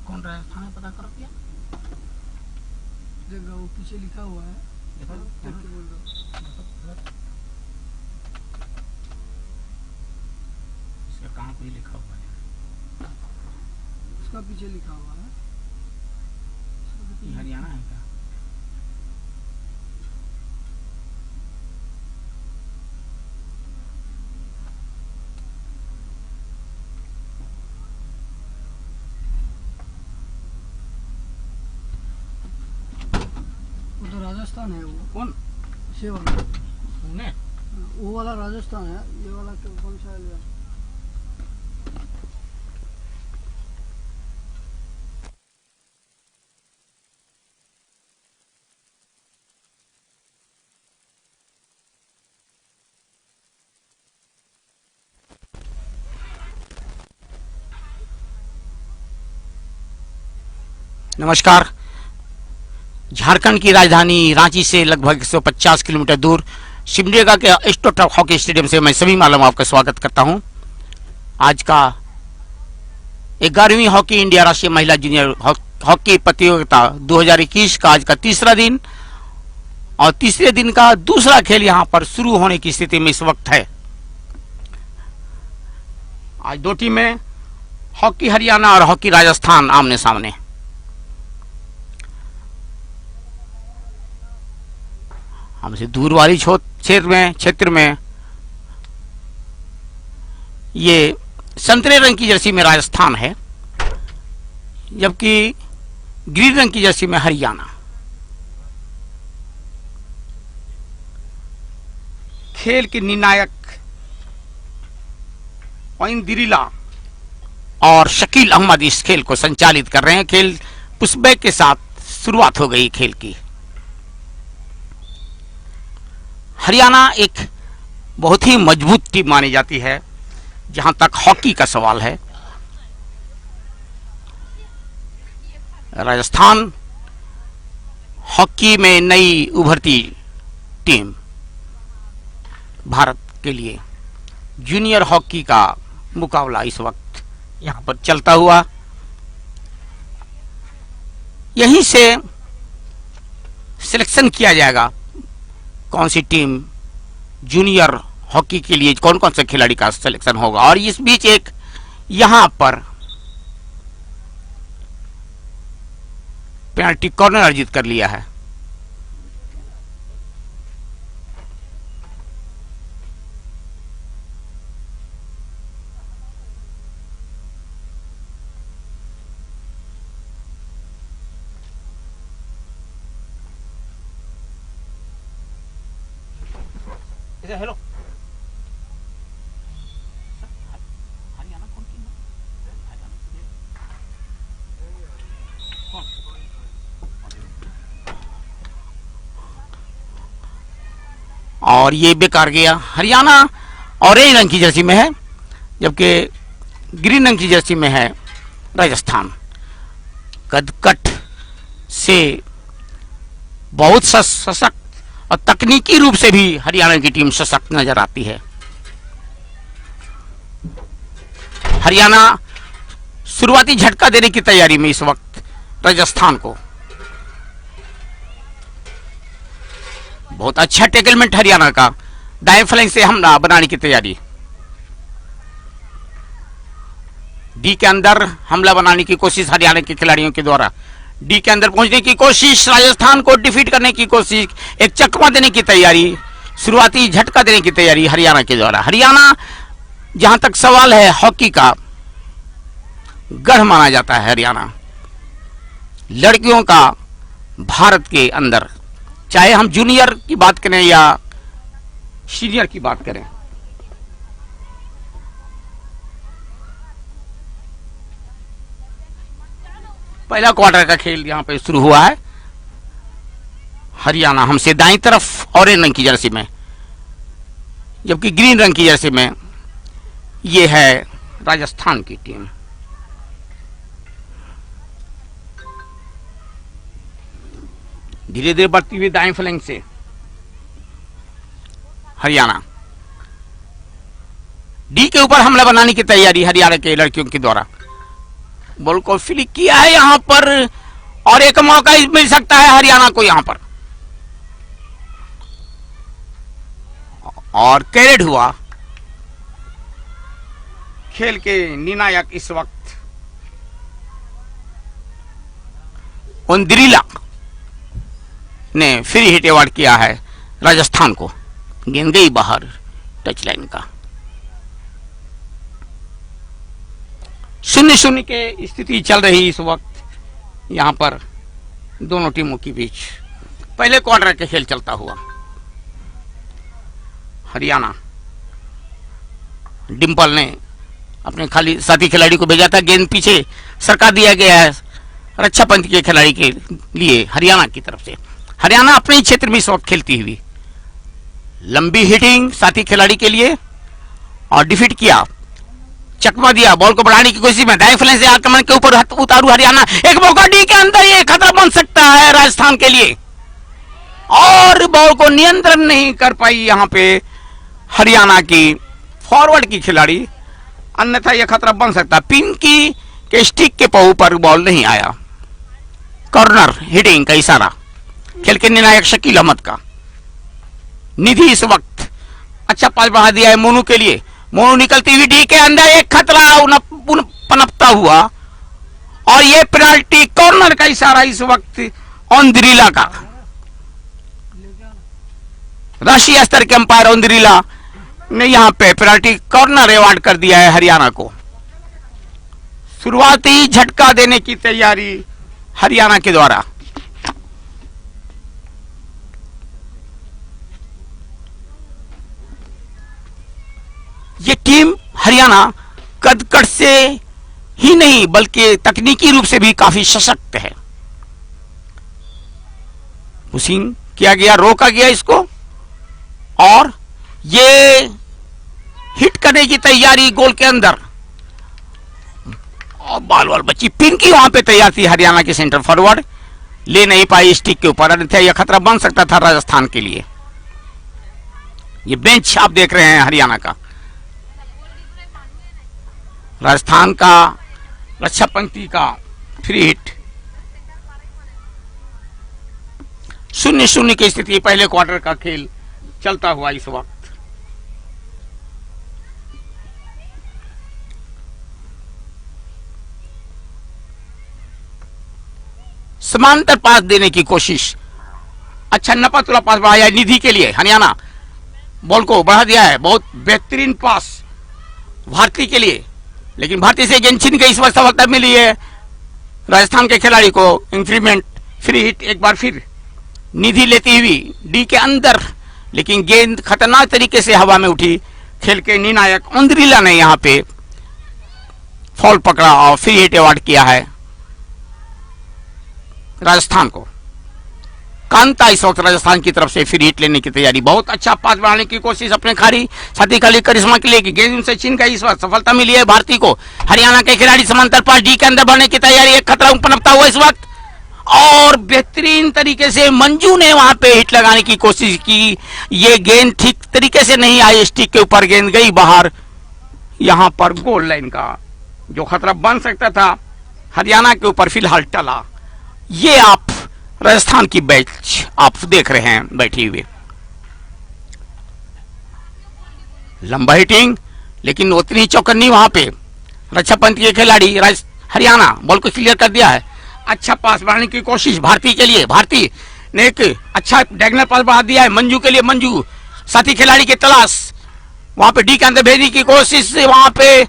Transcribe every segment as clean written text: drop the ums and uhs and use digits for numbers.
कौन राजस्थान है पता करो क्या? जगह वो पीछे लिखा हुआ है। देखो बोल दो। इसका कहाँ कोई लिखा हुआ है? उसका पीछे लिखा हुआ है। ये हरियाणा है क्या? वो तो राजस्थान है। वो कौन से वाला पुणे? वो वाला राजस्थान है। ये वाला कौन सा है? नमस्कार। झारखंड की राजधानी रांची से लगभग 150 किलोमीटर दूर सिमडेगा के एस्ट्रोटर्फ हॉकी स्टेडियम से मैं सभी मालूम आपका स्वागत करता हूं। आज का 11वीं हॉकी इंडिया राष्ट्रीय महिला जूनियर हॉकी प्रतियोगिता 2021 का आज का तीसरा दिन और तीसरे दिन का दूसरा खेल यहां पर शुरू होने की स्थिति में इस वक्त है। आज दो टीमें हॉकी हरियाणा और हॉकी राजस्थान आमने सामने। हमसे दूर वाली क्षेत्र में ये संतरे रंग की जर्सी में राजस्थान है, जबकि ग्रीन रंग की जर्सी में हरियाणा। खेल के निर्णायक ओइन दिरिला और शकील अहमद इस खेल को संचालित कर रहे हैं। खेल पुशबैक के साथ शुरुआत हो गई खेल की। हरियाणा एक बहुत ही मजबूत टीम मानी जाती है जहां तक हॉकी का सवाल है। राजस्थान हॉकी में नई उभरती टीम। भारत के लिए जूनियर हॉकी का मुकाबला इस वक्त यहां पर चलता हुआ। यहीं से सिलेक्शन किया जाएगा कौन सी टीम जूनियर हॉकी के लिए कौन कौन से खिलाड़ी का सिलेक्शन होगा। और इस बीच एक यहां पर पेनल्टी कॉर्नर अर्जित कर लिया है। हेलो, हरियाणा कौन टीम है? कौन? और ये बेकार गया। हरियाणा ऑरेंज रंग की जर्सी में है, जबकि ग्रीन रंग की जर्सी में है राजस्थान। कदकट से बहुत सशक्त और तकनीकी रूप से भी हरियाणा की टीम सशक्त नजर आती है। हरियाणा शुरुआती झटका देने की तैयारी में इस वक्त राजस्थान को। बहुत अच्छा टैकलमेंट हरियाणा का। दाएं फ्लैंक से हमला बनाने की तैयारी। डी के अंदर हमला बनाने की कोशिश हरियाणा के खिलाड़ियों के द्वारा। डी के अंदर पहुंचने की कोशिश, राजस्थान को डिफीट करने की कोशिश, एक चकमा देने की तैयारी, शुरुआती झटका देने की तैयारी हरियाणा के द्वारा। हरियाणा जहां तक सवाल है हॉकी का गढ़ माना जाता है। हरियाणा लड़कियों का भारत के अंदर, चाहे हम जूनियर की बात करें या सीनियर की बात करें, पहला क्वार्टर का खेल यहां पे शुरू हुआ है। हरियाणा हमसे दाईं तरफ ऑरेंज रंग की जर्सी में, जबकि ग्रीन रंग की जर्सी में ये है राजस्थान की टीम। धीरे धीरे बढ़ती हुई दाएं फ्लैंक से हरियाणा डी के ऊपर हमला बनाने की तैयारी हरियाणा के लड़कियों के द्वारा। बॉल को फ्लिक किया है यहां पर और एक मौका मिल सकता है हरियाणा को यहां पर, और कैरेड हुआ खेल के निर्णायक इस वक्त ओंद्रिला ने फ्री हिट अवार्ड किया है राजस्थान को। गेंद गई बाहर टच लाइन का। 0-0 के स्थिति चल रही इस वक्त यहां पर दोनों टीमों के बीच। पहले क्वार्टर का खेल चलता हुआ हरियाणा डिंपल ने अपने खाली साथी खिलाड़ी को भेजा था। गेंद पीछे सरका दिया गया है रक्षा पंथ के खिलाड़ी के लिए हरियाणा की तरफ से। हरियाणा अपने ही क्षेत्र में इस वक्त खेलती हुई लंबी हिटिंग साथी खिलाड़ी के लिए और डिफीट किया, चकमा दिया। बॉल को बढ़ाने की कोशिश में दाएं फ्लैंक से आक्रमण के ऊपर उतारू हरियाणा। एक मौका डी के अंदर, ये खतरा बन सकता है राजस्थान के लिए, और बॉल को नियंत्रण नहीं कर पाई यहां पे हरियाणा की फॉरवर्ड की खिलाड़ी, अन्यथा यह खतरा बन सकता। पिन की के स्टिक के पाऊ पर बॉल नहीं आया। कॉर्नर हिटिंग का इशारा खेल के निर्णायक शकील अहमद का। निधि इस वक्त अच्छा पास बढ़ा दिया है मोनू के लिए। मोनू निकलती हुई डी के अंदर, एक खतरा पनपता हुआ, और ये पेनाल्टी कॉर्नर का इशारा इस वक्त ओंद्रिला का। राष्ट्रीय स्तर के अंपायर ओंद्रिला ने यहां पे पेनाल्टी कॉर्नर अवार्ड कर दिया है हरियाणा को। शुरुआती झटका देने की तैयारी हरियाणा के द्वारा। ये टीम हरियाणा कद से ही नहीं बल्कि तकनीकी रूप से भी काफी सशक्त है। पुशिंग किया गया, रोका गया इसको, और ये हिट करने की तैयारी गोल के अंदर, और बाल बच्ची पिन की वहां पे तैयार थी हरियाणा की सेंटर फॉरवर्ड, ले नहीं पाई स्टिक के ऊपर, अन्यथा यह खतरा बन सकता था राजस्थान के लिए। ये बेंच आप देख रहे हैं हरियाणा का। राजस्थान का रक्षा पंक्ति का फ्री हिट। 0-0 की स्थिति पहले क्वार्टर का खेल चलता हुआ इस वक्त। समांतर पास देने की कोशिश, अच्छा नपातुला पास बढ़ाया निधि के लिए। हरियाणा बॉल को बढ़ा दिया है, बहुत बेहतरीन पास भारती के लिए, लेकिन भारती से गेंद छीन गई। इस वक्त सफलता मिली है राजस्थान के खिलाड़ी को। इंक्रीमेंट फ्री हिट एक बार फिर निधि लेती हुई डी के अंदर, लेकिन गेंद खतरनाक तरीके से हवा में उठी। खेल के निर्णायक ओंद्रिला ने यहां पे फॉल पकड़ा और फ्री हिट अवार्ड किया है राजस्थान को। कांता इस वक्त राजस्थान की तरफ से फ्री हिट लेने की तैयारी। बहुत अच्छा पास बढ़ाने की कोशिश अपने साथी खाली करिश्मा के लिए, गेंद उनसे छीन गई। इस वक्त सफलता मिली है भारती को। हरियाणा के खिलाड़ी समांतर पास डी के अंदर बढ़ने की तैयारी, एक खतरा पनपता हुआ इस वक्त, और बेहतरीन तरीके से मंजू ने वहां पे हिट लगाने की कोशिश की। ये गेंद ठीक तरीके से नहीं आई, स्टिक के ऊपर गेंद गई बाहर। यहां पर गोल लाइन का जो खतरा बन सकता था हरियाणा के ऊपर फिलहाल टला। ये आप राजस्थान की बैच आप देख रहे हैं बैठी हुई। लंबा हिटिंग, लेकिन उतनी चौकन्नी वहां पे रक्षा पंथ के खिलाड़ी हरियाणा बॉल को क्लियर कर दिया है। अच्छा पास बढ़ाने की कोशिश भारती के लिए। भारती ने एक अच्छा डायगोनल पास बढ़ा दिया है मंजू के लिए। मंजू साथी खिलाड़ी की तलाश, वहां पे डी के अंदर भेजने की कोशिश, वहां पे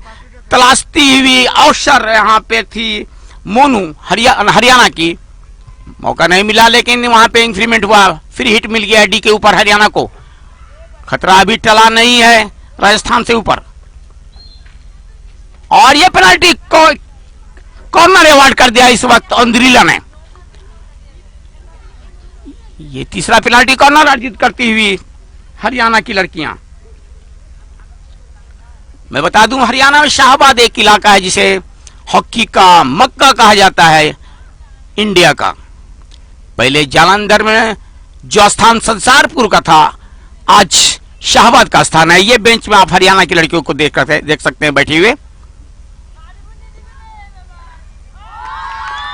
तलाशती हुई अवसर यहां पे थी मोनू हरियाणा की। मौका नहीं मिला, लेकिन वहां पे इंक्रीमेंट हुआ, फ्री हिट मिल गया डी के ऊपर हरियाणा को। खतरा अभी टला नहीं है राजस्थान से ऊपर, और ये पेनाल्टी कॉर्नर अवार्ड कर दिया इस वक्त ओंद्रिला ने। ये तीसरा पेनाल्टी कॉर्नर अर्जित करती हुई हरियाणा की लड़कियां। मैं बता दूं हरियाणा में शाहबाद एक इलाका है जिसे हॉकी का मक्का कहा जाता है इंडिया का। पहले जालंधर में जो स्थान संसारपुर का था, आज शाहबाद का स्थान है। ये बेंच में आप हरियाणा की लड़कियों को देख सकते हैं बैठे हुए।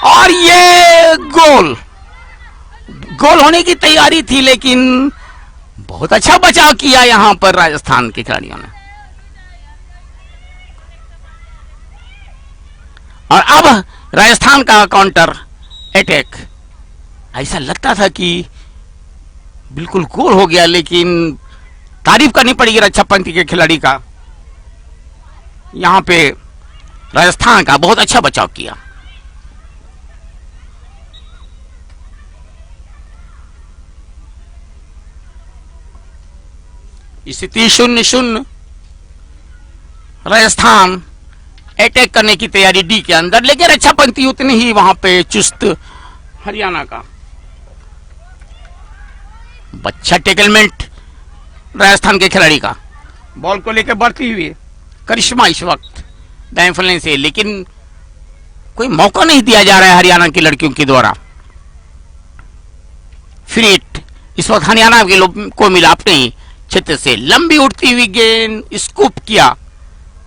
और ये गोल होने की तैयारी थी, लेकिन बहुत अच्छा बचाव किया यहां पर राजस्थान के खिलाड़ियों ने। और अब राजस्थान का काउंटर अटैक, ऐसा लगता था कि बिल्कुल गोल हो गया, लेकिन तारीफ करनी पड़ेगी रक्षापंथी के खिलाड़ी का। यहां पे राजस्थान का बहुत अच्छा बचाव किया। स्थिति 0-0। राजस्थान अटैक करने की तैयारी डी के अंदर, लेकिन रक्षापंथी उतनी ही वहां पे चुस्त हरियाणा का। अच्छा टेकलमेंट राजस्थान के खिलाड़ी का। बॉल को लेकर बढ़ती हुई करिश्मा इस वक्त दाएं फलने से, लेकिन कोई मौका नहीं दिया जा रहा है हरियाणा की लड़कियों के द्वारा। फ्री हिट इस वक्त हरियाणा के को मिला अपने क्षेत्र से। लंबी उड़ती हुई गेंद स्कूप किया,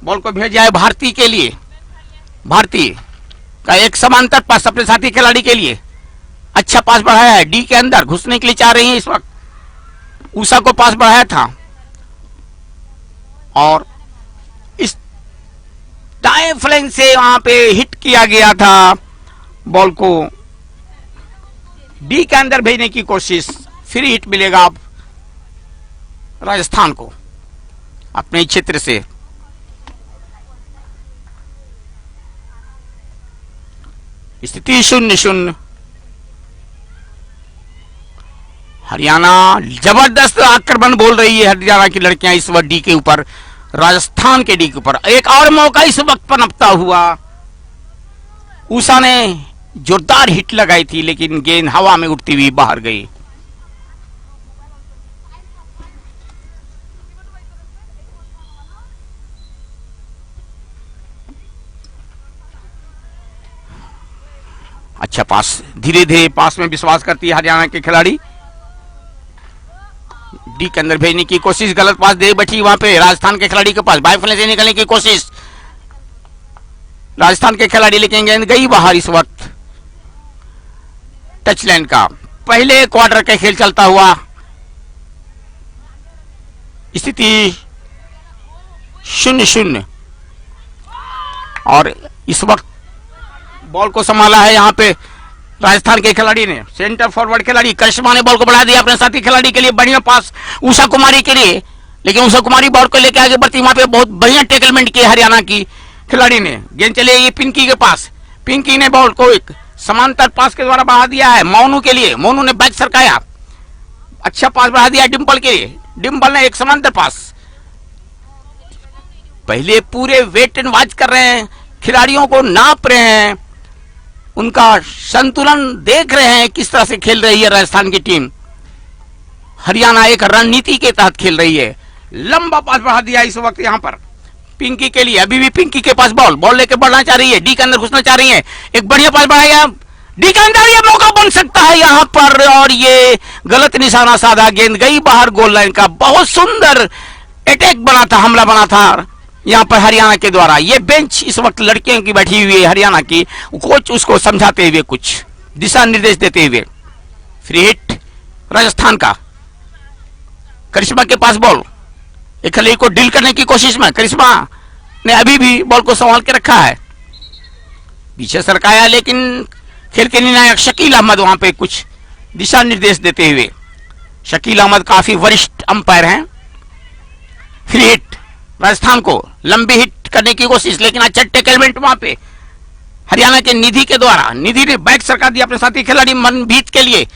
बॉल को भेजा है भारती के लिए। भारती का एक समांतर पास अपने साथी खिलाड़ी के लिए। अच्छा पास बढ़ाया है, डी के अंदर घुसने के लिए चाह रही है इस वक्त। उषा को पास बढ़ाया था और इस दाएं फ्लैंक से वहां पे हिट किया गया था। बॉल को डी के अंदर भेजने की कोशिश। फ्री हिट मिलेगा अब राजस्थान को अपने क्षेत्र से। स्थिति 0-0। हरियाणा जबरदस्त आक्रमण बोल रही है हरियाणा की लड़कियां इस वक्त डी के ऊपर, राजस्थान के डी के ऊपर। एक और मौका इस वक्त पनपता हुआ। उषा ने जोरदार हिट लगाई थी, लेकिन गेंद हवा में उड़ती हुई बाहर गई। अच्छा पास, धीरे धीरे पास में विश्वास करती है हरियाणा के खिलाड़ी। डी के अंदर भेजने की कोशिश, गलत पास दे बैठी वहां पे राजस्थान के खिलाड़ी के पास। बाई से निकलने की कोशिश राजस्थान के खिलाड़ी, लेकिन गेंद गई बाहर। इस वक्त टच लाइन का पहले क्वार्टर का खेल चलता हुआ। स्थिति 0-0। और इस वक्त बॉल को संभाला है यहां पे राजस्थान के खिलाड़ी ने। सेंटर फॉरवर्ड खिलाड़ी करिश्मा ने बॉल को बढ़ा दिया अपने साथी खिलाड़ी के लिए। बढ़िया पास उषा कुमारी के लिए, लेकिन उषा कुमारी बॉल को लेकर आगे बढ़ती। वहां पे बहुत बढ़िया टैकलमेंट किया हरियाणा की खिलाड़ी ने। गेंद चले गई पिंकी के पास। पिंकी ने बॉल को एक समांतर पास के द्वारा बढ़ा दिया है मोनू के लिए। मोनू ने बैक सरकाया, अच्छा पास बढ़ा दिया डिंपल के लिए। डिंपल ने एक समांतर पास। पहले पूरे वेट एंड वॉच कर रहे हैं, खिलाड़ियों को नाप रहे हैं, उनका संतुलन देख रहे हैं किस तरह से खेल रही है राजस्थान की टीम। हरियाणा एक रणनीति के तहत खेल रही है। लंबा पास बढ़ा दिया इस वक्त यहां पर पिंकी के लिए। अभी भी पिंकी के पास बॉल लेके बढ़ना चाह रही है, डी के अंदर घुसना चाह रही है। एक बढ़िया पास बढ़ाया डी के अंदर, ये मौका बन सकता है यहां पर, और ये गलत निशाना साधा। गेंद गई बाहर गोल लाइन का। बहुत सुंदर अटैक बना था, हमला बना था यहां पर हरियाणा के द्वारा। ये बेंच इस वक्त लड़कियों की बैठी हुई है हरियाणा की। कोच उसको समझाते हुए कुछ दिशा निर्देश देते हुए। फ्री हिट राजस्थान का। करिश्मा के पास बॉल, एक खिलाड़ी को डील करने की कोशिश में करिश्मा ने अभी भी बॉल को संभाल के रखा है। पीछे सरकाया, लेकिन खेल के निर्णायक शकील अहमद वहां पे कुछ दिशा निर्देश देते हुए। शकील अहमद काफी वरिष्ठ अंपायर हैं। फ्री हिट राजस्थान को, लंबी हिट करने की कोशिश, लेकिन अच्छा टैकलमेंट वहां पे हरियाणा के निधि के द्वारा। निधि ने बैक सरका दिया अपने साथी खिलाड़ी मनभीत के लिए,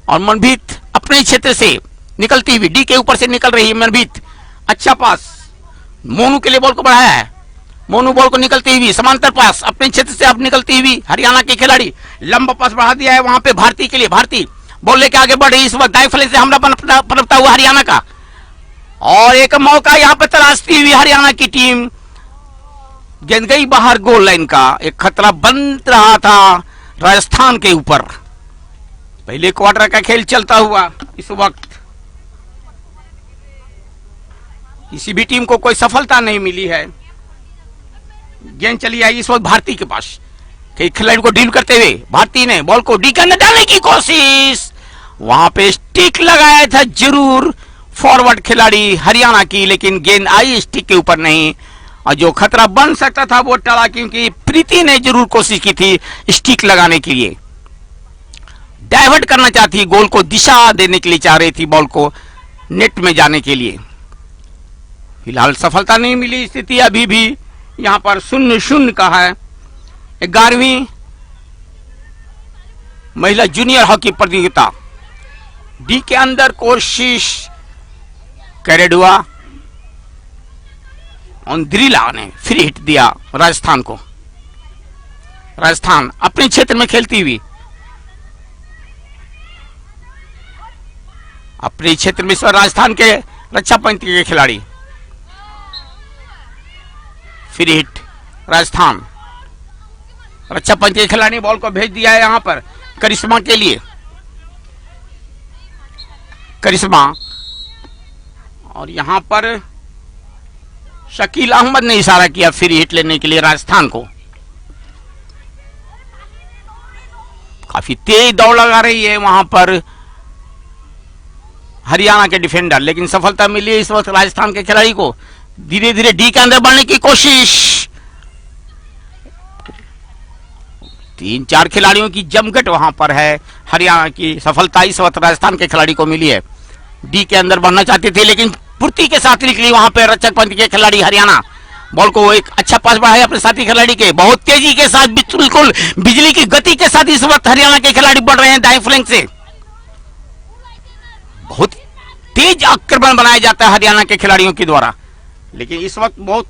और मनभीत अपने क्षेत्र से निकलती हुई डी के ऊपर से निकल रही है मनभीत। अच्छा पास मोनू के लिए बॉल को बढ़ाया है। मोनू बॉल को निकलती हुई समांतर पास अपने क्षेत्र से अब निकलती हुई हरियाणा के खिलाड़ी। लंबा पास बढ़ा दिया है वहां पे भारती के लिए। भारती बॉल लेके आगे बढ़ रही इस वक्त। दाएं फले से हमला पनपता हुआ हरियाणा का, और एक मौका यहां पर तलाशती हुई हरियाणा की टीम। गेंद गई बाहर गोल लाइन का। एक खतरा बन रहा था राजस्थान के ऊपर पहले क्वार्टर का खेल चलता हुआ इस वक्त किसी भी टीम को कोई सफलता नहीं मिली है। गेंद चली आई इस वक्त भारती के पास, कई खिलाड़ी को डील करते हुए भारती ने बॉल को डी के अंदर डालने की कोशिश, वहां पे स्टिक लगाया था जरूर फॉरवर्ड खिलाड़ी हरियाणा की, लेकिन गेंद आई स्टिक के ऊपर नहीं, और जो खतरा बन सकता था वो टला, क्योंकि प्रीति ने जरूर कोशिश की थी स्टिक लगाने के लिए, डाइवर्ट करना चाहती, गोल को दिशा देने के लिए चाह रही थी, बॉल को नेट में जाने के लिए। फिलहाल सफलता नहीं मिली, स्थिति अभी भी यहां पर 0-0 का है। 11वीं महिला जूनियर हॉकी प्रतियोगिता, डी के अंदर कोशिश कैरेड हुआ, अंद्रिला ने फ्री हिट दिया राजस्थान को। राजस्थान अपने क्षेत्र में खेलती हुई, अपने क्षेत्र में राजस्थान के रक्षा पंक्ति के खिलाड़ी, फ्री हिट राजस्थान, रक्षा पंक्ति के खिलाड़ी ने बॉल को भेज दिया है यहां पर करिश्मा के लिए, करिश्मा, और यहां पर शकील अहमद ने इशारा किया फ्री हिट लेने के लिए राजस्थान को। काफी तेज दौड़ लगा रही है वहां पर हरियाणा के डिफेंडर, लेकिन सफलता मिली है इस वक्त राजस्थान के खिलाड़ी को। धीरे धीरे डी के अंदर बढ़ने की कोशिश, 3-4 खिलाड़ियों की जमघट वहां पर है। हरियाणा की सफलता इस वक्त राजस्थान के खिलाड़ी को मिली है। डी के अंदर बढ़ना चाहते थे, लेकिन फुर्ती के साथ निकली वहां पे रक्षक पंक्ति के खिलाड़ी हरियाणा, बॉल को एक अच्छा पास बढ़ाया अपने साथी खिलाड़ी के, बहुत तेजी के साथ, बिल्कुल बिजली की गति के साथ इस वक्त हरियाणा के खिलाड़ी बढ़ रहे हैं दाएं फ्लैंक से। बहुत तेज आक्रमण बनाया जाता है हरियाणा के खिलाड़ियों के द्वारा, लेकिन इस वक्त बहुत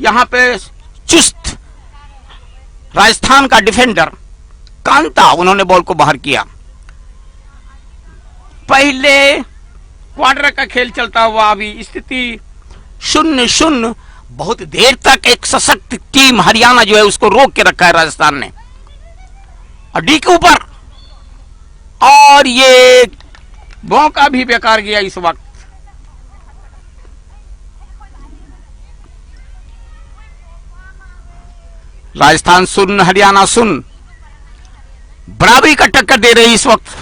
यहां पे चुस्त राजस्थान का डिफेंडर कांता, उन्होंने बॉल को बाहर किया। पहले क्वार्टर का खेल चलता हुआ अभी स्थिति 0-0, बहुत देर तक एक सशक्त टीम हरियाणा जो है उसको रोक के रखा है राजस्थान ने, और डी के ऊपर, और ये मौका भी बेकार गया इस वक्त। राजस्थान 0 हरियाणा 0, बराबरी का टक्कर दे रही इस वक्त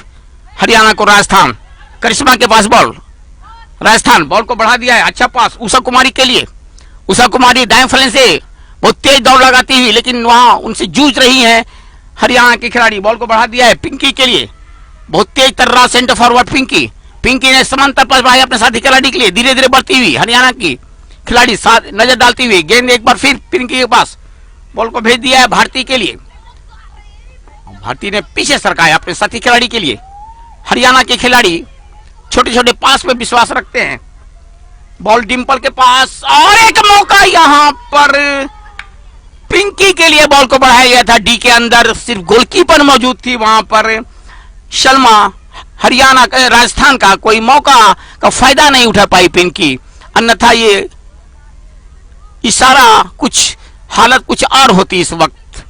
हरियाणा को राजस्थान। करिश्मा के पास बॉल, राजस्थान बॉल को बढ़ा दिया है, अच्छा पास उषा कुमारी के लिए, उषा कुमारी दाएं फ्लैंक से बहुत तेज दौड़ लगाती हुई, लेकिन वहां उनसे जूझ रही है हरियाणा के खिलाड़ी, बॉल को बढ़ा दिया है पिंकी के लिए, बहुत तेज तर्रा सेंटर फॉरवर्ड पिंकी, पिंकी ने समांतर पास बढ़ाया अपने साथी खिलाड़ी के लिए, धीरे धीरे बढ़ती हुई हरियाणा की खिलाड़ी साथ नजर डालती हुई, गेंद एक बार फिर पिंकी के पास, बॉल को भेज दिया है भारती के लिए, भारती ने पीछे सरकाया अपने साथी खिलाड़ी के लिए। हरियाणा के खिलाड़ी छोटे छोटे पास पे विश्वास रखते हैं, बॉल डिंपल के पास, और एक मौका यहां पर पिंकी के लिए बॉल को बढ़ाया गया था डी के अंदर, सिर्फ गोलकीपर मौजूद थी वहां पर शर्मा, हरियाणा का राजस्थान का कोई मौका का फायदा नहीं उठा पाई पिंकी, अन्यथा ये इशारा कुछ हालत कुछ और होती, इस वक्त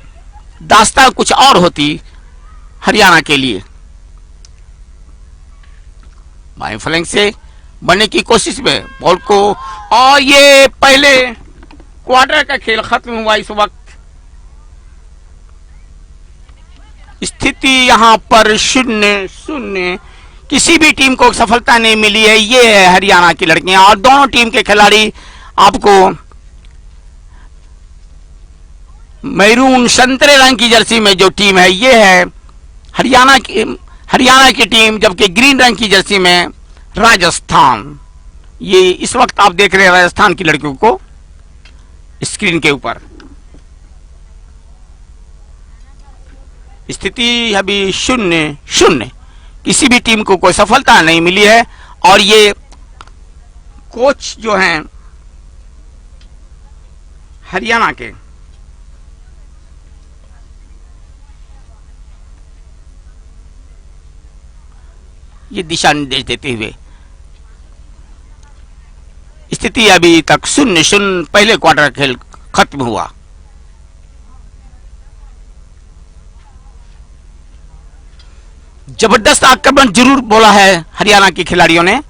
दास्तान कुछ और होती हरियाणा के लिए। बाएं फ्लैंक से बढ़ने की कोशिश में बॉल को, और ये पहले क्वार्टर का खेल खत्म हुआ इस वक्त, स्थिति यहां पर 0-0, किसी भी टीम को सफलता नहीं मिली है। ये है हरियाणा की लड़कियां, और दोनों टीम के खिलाड़ी आपको मैरून संतरे रंग की जर्सी में जो टीम है ये है हरियाणा की टीम, जबकि ग्रीन रंग की जर्सी में राजस्थान। ये इस वक्त आप देख रहे हैं राजस्थान की लड़कियों को स्क्रीन के ऊपर। स्थिति अभी 0-0, किसी भी टीम को कोई सफलता नहीं मिली है, और ये कोच जो हैं हरियाणा के, ये दिशा निर्देश देते हुए स्थिति अभी तक 0-0, पहले क्वार्टर खेल खत्म हुआ। जबरदस्त आक्रमण जरूर बोला है हरियाणा के खिलाड़ियों ने,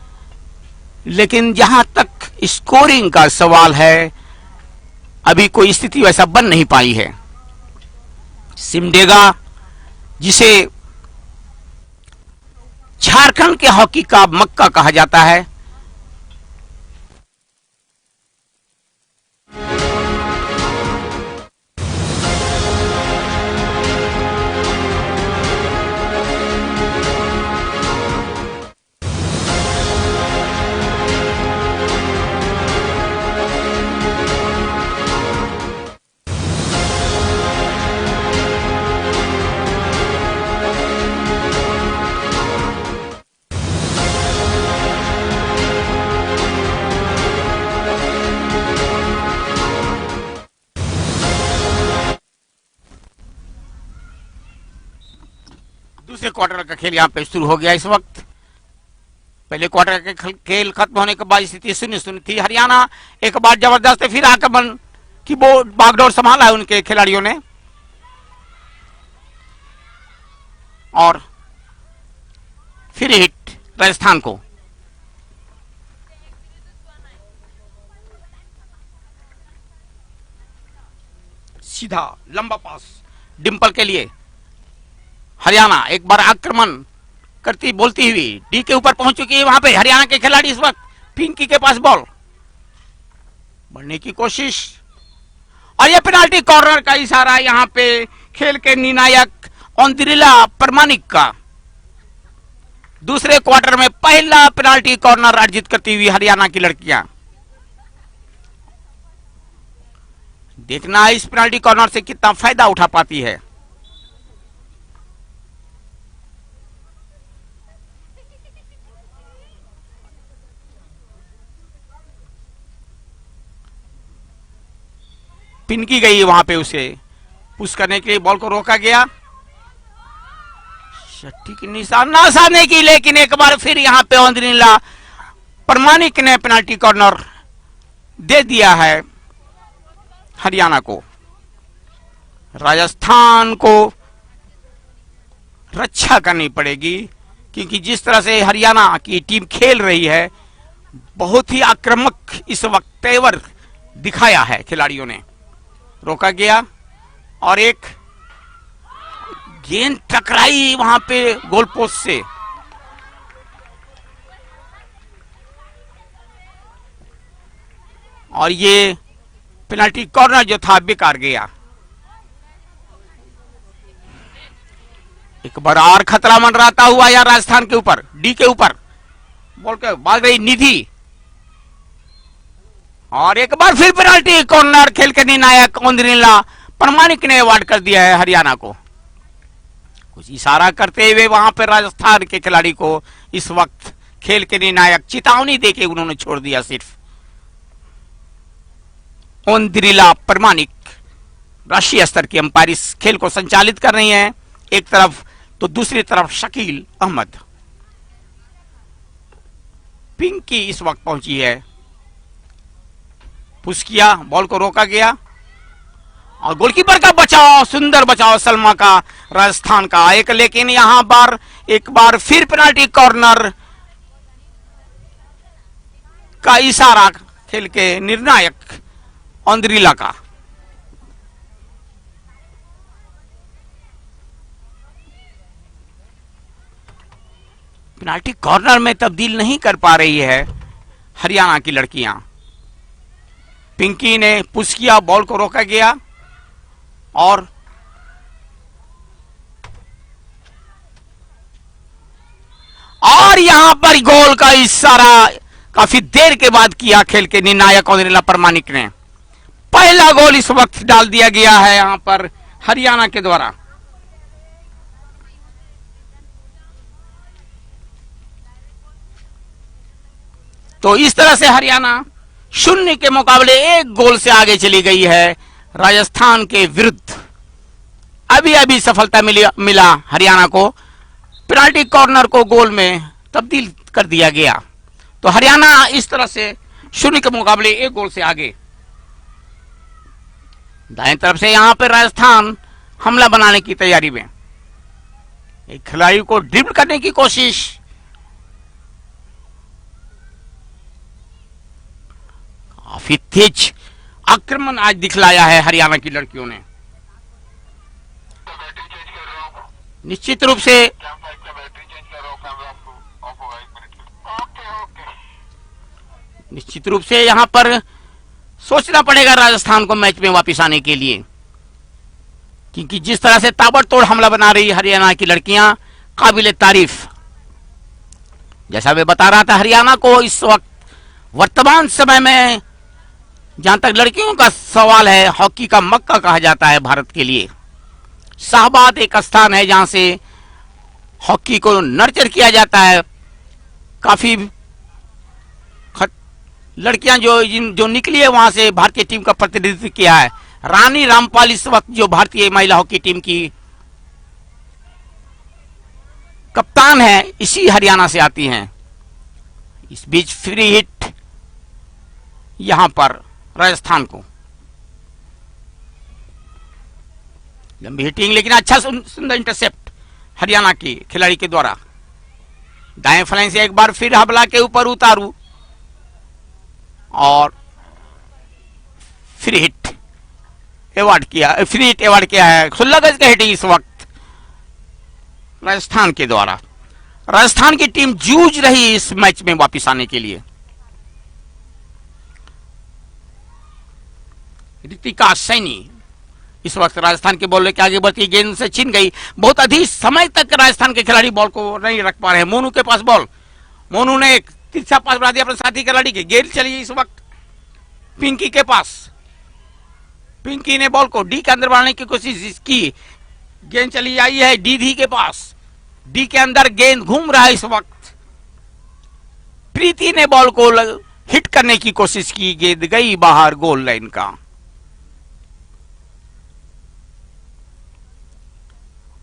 लेकिन जहां तक स्कोरिंग का सवाल है अभी कोई स्थिति वैसा बन नहीं पाई है। सिमडेगा, जिसे झारखंड के हॉकी का मक्का कहा जाता है, दूसरे क्वार्टर का खेल यहां पे शुरू हो गया। इस वक्त पहले क्वार्टर के खेल खत्म होने के बाद स्थिति 0-0 थी। हरियाणा एक बार जबरदस्त फिर आक्रमण की बागडोर संभाला है उनके खिलाड़ियों ने, और फिर हिट राजस्थान को। सीधा लंबा पास डिंपल के लिए। हरियाणा एक बार आक्रमण करती बोलती हुई डी के ऊपर पहुंच चुकी है। वहां पे हरियाणा के खिलाड़ी इस वक्त पिंकी के पास बॉल, बढ़ने की कोशिश, और ये पेनाल्टी कॉर्नर का इशारा यहां पे खेल के निर्णायक ओंद्रिला परमानिक का। दूसरे क्वार्टर में पहला पेनाल्टी कॉर्नर अर्जित करती हुई हरियाणा की लड़कियां। देखना इस पेनाल्टी कॉर्नर से कितना फायदा उठा पाती है। पिनकी गई वहां पे, उसे पुश करने के लिए बॉल को रोका गया। सटीक निशाना साधने की, लेकिन एक बार फिर यहां पे ओंद्रिला परमानिक ने पेनाल्टी कॉर्नर दे दिया है हरियाणा को। राजस्थान को रक्षा करनी पड़ेगी, क्योंकि जिस तरह से हरियाणा की टीम खेल रही है, बहुत ही आक्रामक इस वक्त तेवर दिखाया है खिलाड़ियों ने। रोका गया और एक गेंद टकराई वहां पे गोल पोस्ट से। और ये पेनाल्टी कॉर्नर जो था बेकार गया। एक बार और खतरा मंडराता हुआ यार राजस्थान के ऊपर, डी के ऊपर बॉल के भाग रही निधि, और एक बार फिर पेनाल्टी कॉर्नर खेल के निर्णायक ओंद्रिला परमानिक ने अवार्ड कर दिया है हरियाणा को। कुछ इशारा करते हुए वहां पर राजस्थान के खिलाड़ी को इस वक्त खेल के निर्णायक चेतावनी देके उन्होंने छोड़ दिया। सिर्फ ओंद्रिला परमानिक राष्ट्रीय स्तर की अंपायर इस खेल को संचालित कर रही हैं एक तरफ, तो दूसरी तरफ शकील अहमद। पिंकी इस वक्त पहुंची है, पुश किया, बॉल को रोका गया, और गोलकीपर का बचाव, सुंदर बचाव सलमा का राजस्थान का एक। लेकिन यहां पर एक बार फिर पेनाल्टी कॉर्नर का इशारा खेल के निर्णायक ओंद्रिला का। पेनाल्टी कॉर्नर में तब्दील नहीं कर पा रही है हरियाणा की लड़कियां। पिंकी ने पुश किया, बॉल को रोका गया, और यहां पर गोल का इशारा काफी देर के बाद किया खेल के निर्णायक ओंद्रिला परमानिक ने। पहला गोल इस वक्त डाल दिया गया है यहां पर हरियाणा के द्वारा। तो इस तरह से हरियाणा 0 के मुकाबले 1 गोल से आगे चली गई है राजस्थान के विरुद्ध। अभी अभी सफलता मिला हरियाणा को, पेनाल्टी कॉर्नर को गोल में तब्दील कर दिया गया। तो हरियाणा इस तरह से 0 के मुकाबले 1 गोल से आगे। दाएं तरफ से यहां पर राजस्थान हमला बनाने की तैयारी में। एक खिलाड़ी को ड्रिबल करने की कोशिश, काफी तेज आक्रमण आज दिखलाया है हरियाणा की लड़कियों ने। निश्चित रूप से यहां पर सोचना पड़ेगा राजस्थान को मैच में वापस आने के लिए, क्योंकि जिस तरह से ताबड़तोड़ हमला बना रही हरियाणा की लड़कियां, काबिले तारीफ। जैसा मैं बता रहा था, हरियाणा को इस वक्त वर्तमान समय में जहां तक लड़कियों का सवाल है, हॉकी का मक्का कहा जाता है भारत के लिए। शाहबाद एक स्थान है जहां से हॉकी को नर्चर किया जाता है। काफी लड़कियां जो निकली है वहां से भारतीय टीम का प्रतिनिधित्व किया है। रानी रामपाल इस वक्त जो भारतीय महिला हॉकी टीम की कप्तान है, इसी हरियाणा से आती हैं। इस बीच फ्री हिट यहां पर राजस्थान को, लंबी हिटिंग लेकिन अच्छा सुंदर इंटरसेप्ट हरियाणा की खिलाड़ी के द्वारा। दाएं फ्लैंक से एक बार फिर हबला के ऊपर उतारू और फ्री हिट अवार्ड किया है। 16 गज का हिटिंग इस वक्त राजस्थान के द्वारा। राजस्थान की टीम जूझ रही इस मैच में वापस आने के लिए। रितिका सैनी इस वक्त राजस्थान के बॉलर के आगे बढ़ती, गेंद से छीन गई। बहुत अधिक समय तक राजस्थान के खिलाड़ी बॉल को नहीं रख पा रहे हैं। मोनू के पास बॉल, मोनू ने एक तिरछा पास बढ़ा दिया अपने साथी खिलाड़ी के। गेंद चली इस वक्त पिंकी के पास, पिंकी ने बॉल को डी के अंदर बढ़ाने की कोशिश की। गेंद चली आई है डी के पास, डी के अंदर गेंद घूम रहा है इस वक्त। प्रीति ने बॉल को हिट करने की कोशिश की, गेंद गई बाहर गोल लाइन का।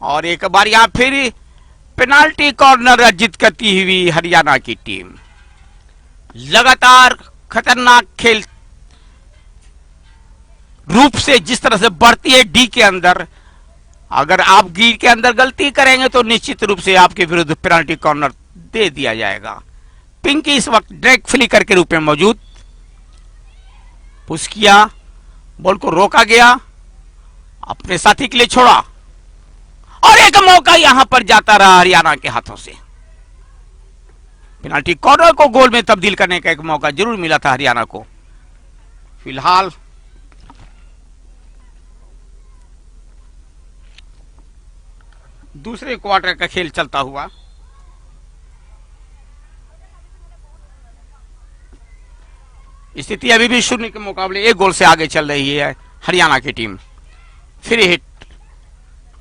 और एक बार यहां फिर पेनाल्टी कॉर्नर अर्जित करती हुई हरियाणा की टीम। लगातार खतरनाक खेल रूप से जिस तरह से बढ़ती है डी के अंदर, अगर आप डी के अंदर गलती करेंगे तो निश्चित रूप से आपके विरुद्ध पेनाल्टी कॉर्नर दे दिया जाएगा। पिंकी इस वक्त ड्रैग फ्लिकर के रूप में मौजूद, पुश किया, बॉल को रोका गया, अपने साथी के लिए छोड़ा और एक मौका यहां पर जाता रहा हरियाणा के हाथों से। पेनाल्टी कॉर्नर को गोल में तब्दील करने का एक मौका जरूर मिला था हरियाणा को। फिलहाल दूसरे क्वार्टर का खेल चलता हुआ स्थिति अभी भी 0 के मुकाबले 1 गोल से आगे चल रही है हरियाणा की टीम। फ्री हिट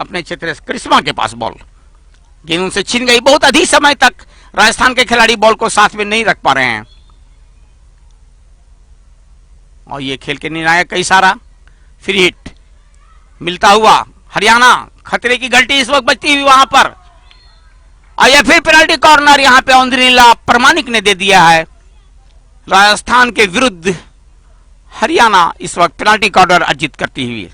अपने क्षेत्र से करिश्मा के पास बॉल, गेंद उनसे छीन गई। बहुत अधिक समय तक राजस्थान के खिलाड़ी बॉल को साथ में नहीं रख पा रहे हैं और ये खेल के निर्णायक का इशारा। फ्री हिट मिलता हुआ हरियाणा, खतरे की घंटी इस वक्त बजती हुई वहां पर, और यह फिर पेनाल्टी कॉर्नर यहां पे औंद्रीला प्रमाणिक ने दे दिया है। राजस्थान के विरुद्ध हरियाणा इस वक्त पेनाल्टी कॉर्नर अर्जित करती हुई।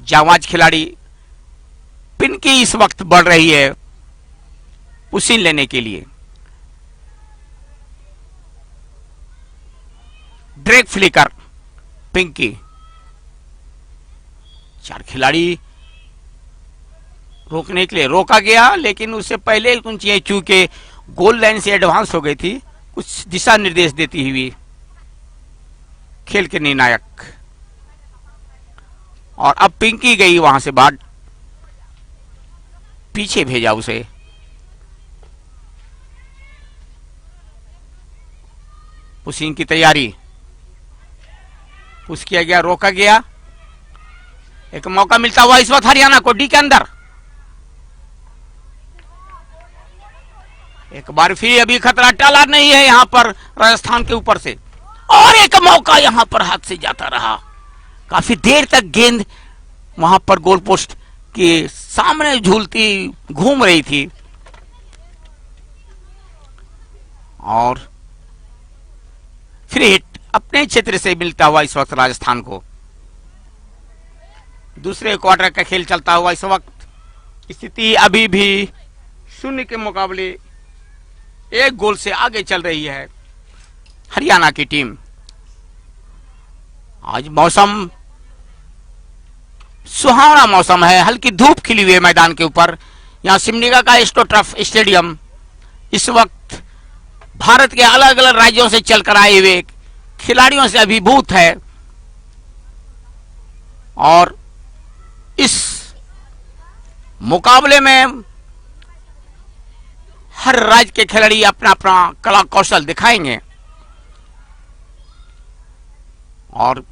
जाबाज खिलाड़ी पिंकी इस वक्त बढ़ रही है पुशिन लेने के लिए। ड्रैग फ्लिकर पिंकी, 4 खिलाड़ी रोकने के लिए रोका गया, लेकिन उससे पहले ऊंची चूंकि गोल लाइन से एडवांस हो गई थी, कुछ दिशा निर्देश देती हुई खेल के निर्णायक। और अब पिंकी गई वहां से बाहर, पीछे भेजा उसे। पुशिंग की तैयारी, पुश किया गया, रोका गया। एक मौका मिलता हुआ इस वक्त हरियाणा को डी के अंदर। एक बार फिर अभी खतरा टला नहीं है यहां पर राजस्थान के ऊपर से, और एक मौका यहां पर हाथ से जाता रहा। काफी देर तक गेंद वहां पर गोल पोस्ट के सामने झूलती घूम रही थी और फ्री हिट अपने क्षेत्र से मिलता हुआ इस वक्त राजस्थान को। दूसरे क्वार्टर का खेल चलता हुआ इस वक्त स्थिति अभी भी 0 के मुकाबले 1 गोल से आगे चल रही है हरियाणा की टीम। आज मौसम सुहावना मौसम है, हल्की धूप खिली हुई है मैदान के ऊपर। यहां सिमडेगा का एस्ट्रोटर्फ स्टेडियम इस वक्त भारत के अलग अलग राज्यों से चलकर आए हुए खिलाड़ियों से अभिभूत है और इस मुकाबले में हर राज्य के खिलाड़ी अपना अपना कला कौशल दिखाएंगे और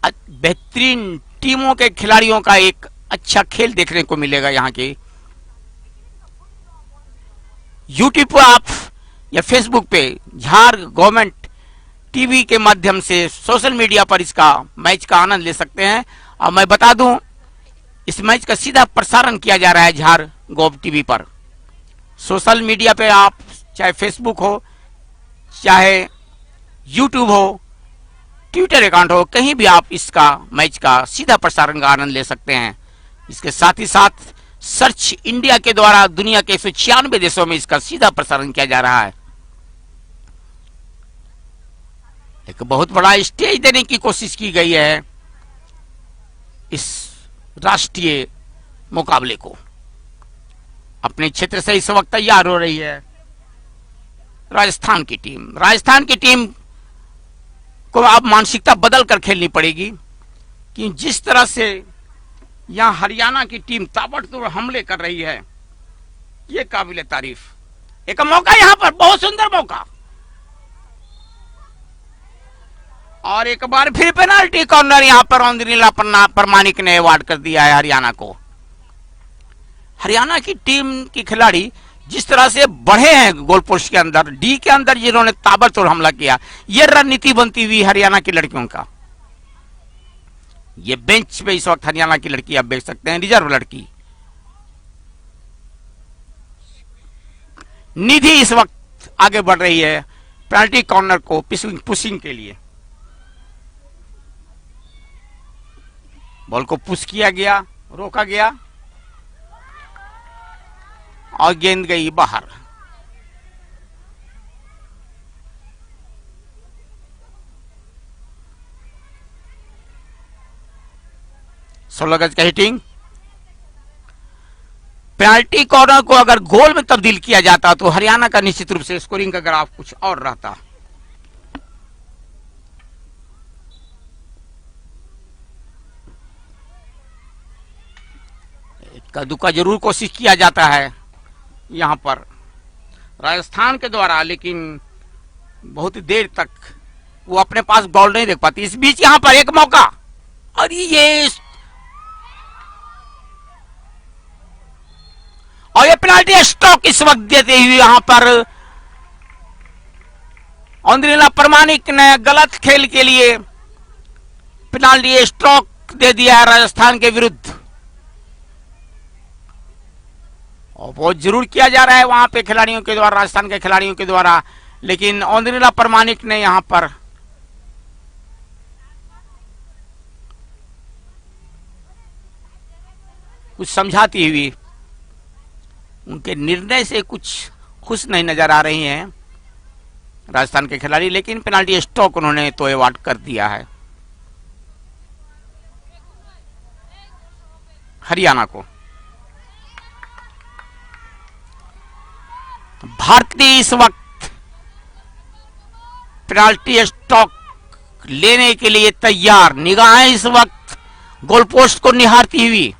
बेहतरीन टीमों के खिलाड़ियों का एक अच्छा खेल देखने को मिलेगा। यहां के यूट्यूब पर आप या फेसबुक पे झार गवर्नमेंट टीवी के माध्यम से सोशल मीडिया पर इसका मैच का आनंद ले सकते हैं। और मैं बता दूं, इस मैच का सीधा प्रसारण किया जा रहा है झार गov टीवी पर। सोशल मीडिया पे आप चाहे फेसबुक हो, चाहे यूट्यूब हो, ट्विटर अकाउंट हो, कहीं भी आप इसका मैच का सीधा प्रसारण का आनंद ले सकते हैं। इसके साथ ही साथ सर्च इंडिया के द्वारा दुनिया के 196 देशों में इसका सीधा प्रसारण किया जा रहा है। एक बहुत बड़ा स्टेज देने की कोशिश की गई है इस राष्ट्रीय मुकाबले को। अपने क्षेत्र से इस वक्त तैयार हो रही है राजस्थान की टीम। राजस्थान की टीम को अब मानसिकता बदल कर खेलनी पड़ेगी कि जिस तरह से यहां हरियाणा की टीम ताबड़तोड़ हमले कर रही है, यह काबिल तारीफ। एक मौका यहां पर, बहुत सुंदर मौका, और एक बार फिर पेनाल्टी कॉर्नर यहां पर औंद्रीला परमानिक ने अवार्ड कर दिया है हरियाणा को। हरियाणा की टीम के खिलाड़ी जिस तरह से बढ़े हैं गोल पोस्ट के अंदर, डी के अंदर जिन्होंने ताबड़तोड़ हमला किया, यह रणनीति बनती हुई हरियाणा की लड़कियों का। ये बेंच पे इस वक्त हरियाणा की लड़की आप देख सकते हैं, रिजर्व लड़की निधि इस वक्त आगे बढ़ रही है पेनल्टी कॉर्नर को पुशिंग के लिए। बॉल को पुश किया गया, रोका गया और गेंद गई बाहर। सोलह गज का हिटिंग। पेनल्टी कॉर्नर को अगर गोल में तब्दील किया जाता तो हरियाणा का निश्चित रूप से स्कोरिंग का ग्राफ कुछ और रहता। दुक्का जरूर कोशिश किया जाता है यहां पर राजस्थान के द्वारा, लेकिन बहुत देर तक वो अपने पास बॉल नहीं देख पाती। इस बीच यहां पर एक मौका, और ये पेनाल्टी स्ट्रोक इस वक्त देते हुए यहां पर औंद्रीला परमानिक ने गलत खेल के लिए पेनाल्टी स्ट्रोक दे दिया है राजस्थान के विरुद्ध। और वो जरूर किया जा रहा है वहां पे खिलाड़ियों के द्वारा, राजस्थान के खिलाड़ियों के द्वारा, लेकिन औंद्रीला परमानिक ने यहां पर कुछ समझाती हुई उनके निर्णय से कुछ खुश नहीं नजर आ रही हैं राजस्थान के खिलाड़ी, लेकिन पेनाल्टी स्ट्रोक उन्होंने तो अवार्ड कर दिया है हरियाणा को। भारतीय इस वक्त पेनाल्टी स्ट्रोक लेने के लिए तैयार, निगाहें इस वक्त गोल पोस्ट को निहारती हुई।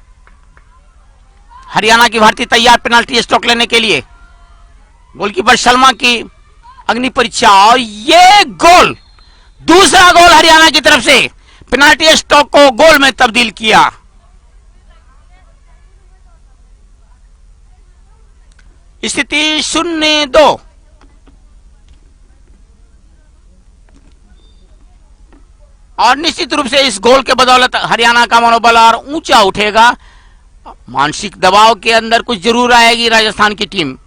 हरियाणा की भारतीय तैयार पेनाल्टी स्ट्रोक लेने के लिए। गोलकीपर शर्मा की अग्नि परीक्षा, और ये गोल, दूसरा गोल हरियाणा की तरफ से, पेनाल्टी स्ट्रोक को गोल में तब्दील किया। स्थिति 0-2। और निश्चित रूप से इस गोल के बदौलत हरियाणा का मनोबल और ऊंचा उठेगा। मानसिक दबाव के अंदर कुछ जरूर आएगी राजस्थान की टीम।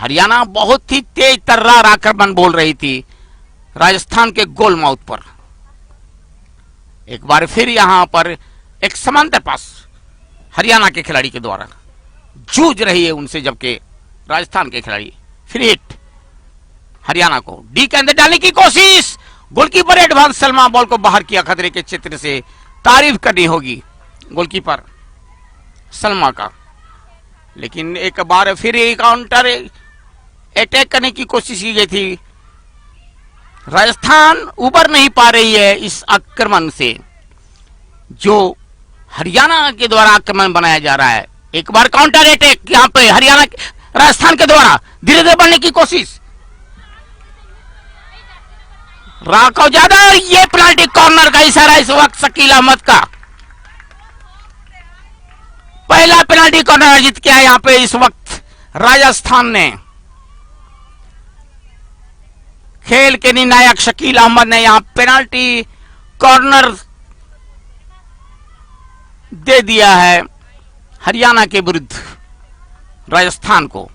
हरियाणा बहुत ही तेज तर्रार आक्रमण बोल रही थी राजस्थान के गोल माउथ पर। एक बार फिर यहां पर एक समांतर पास हरियाणा के खिलाड़ी के द्वारा जूझ रही है उनसे, जबकि राजस्थान के खिलाड़ी फिर हिट हरियाणा को डी के अंदर डालने की कोशिश। गोलकीपर एडवांस सलमा बॉल को बाहर किया खतरे के क्षेत्र से। तारीफ करनी होगी गोलकीपर सलमा का। लेकिन एक बार फिर काउंटर अटैक करने की कोशिश की गई थी। राजस्थान उबर नहीं पा रही है इस आक्रमण से जो हरियाणा के द्वारा आक्रमण बनाया जा रहा है। एक बार काउंटर अटैक यहां पे हरियाणा राजस्थान के द्वारा धीरे धीरे बढ़ने की कोशिश। राघव यादव, ये पेनाल्टी कॉर्नर का इशारा इस वक्त शकील अहमद का। पहला पेनाल्टी कॉर्नर जीत किया यहां पे इस वक्त राजस्थान ने। खेल के निर्णायक शकील अहमद ने यहां पेनाल्टी कॉर्नर दे दिया है हरियाणा के विरुद्ध राजस्थान को।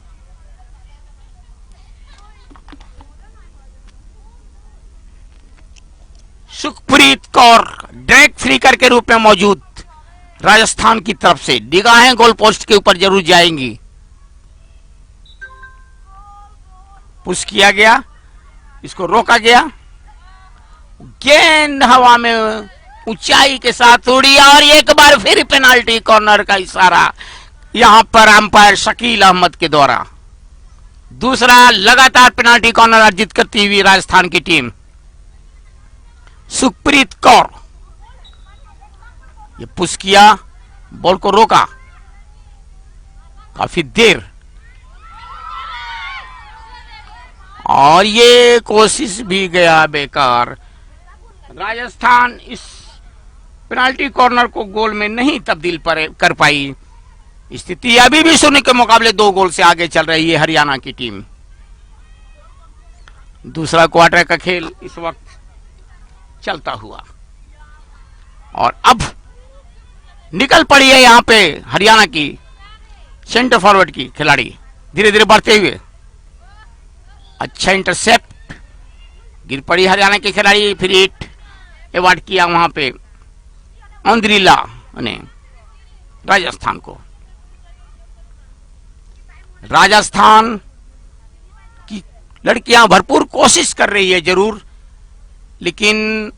सुखप्रीत कौर डायरेक्ट फ्रीकर के रूप में मौजूद राजस्थान की तरफ से। निगाहें गोल पोस्ट के ऊपर जरूर जाएंगी। पुश किया गया, इसको रोका गया। गेंद हवा में ऊंचाई के साथ उड़ी और एक बार फिर पेनाल्टी कॉर्नर का इशारा यहां पर अंपायर शकील अहमद के द्वारा। दूसरा लगातार पेनाल्टी कॉर्नर अर्जित करती हुई राजस्थान की टीम। सुखप्रीत कौर ये पुश किया, बॉल को रोका काफी देर और ये कोशिश भी गया बेकार। राजस्थान इस पेनाल्टी कॉर्नर को गोल में नहीं तब्दील कर पाई। स्थिति अभी भी 0 के मुकाबले 2 गोल से आगे चल रही है हरियाणा की टीम। दूसरा क्वार्टर का खेल इस वक्त चलता हुआ और अब निकल पड़ी है यहां पे हरियाणा की सेंटर फॉरवर्ड की खिलाड़ी धीरे धीरे बढ़ते हुए। अच्छा इंटरसेप्ट, गिर पड़ी हरियाणा की खिलाड़ी। फिर हिट अवार्ड किया वहां पे अंद्रिला ने राजस्थान को। राजस्थान की लड़कियां भरपूर कोशिश कर रही है जरूर, लेकिन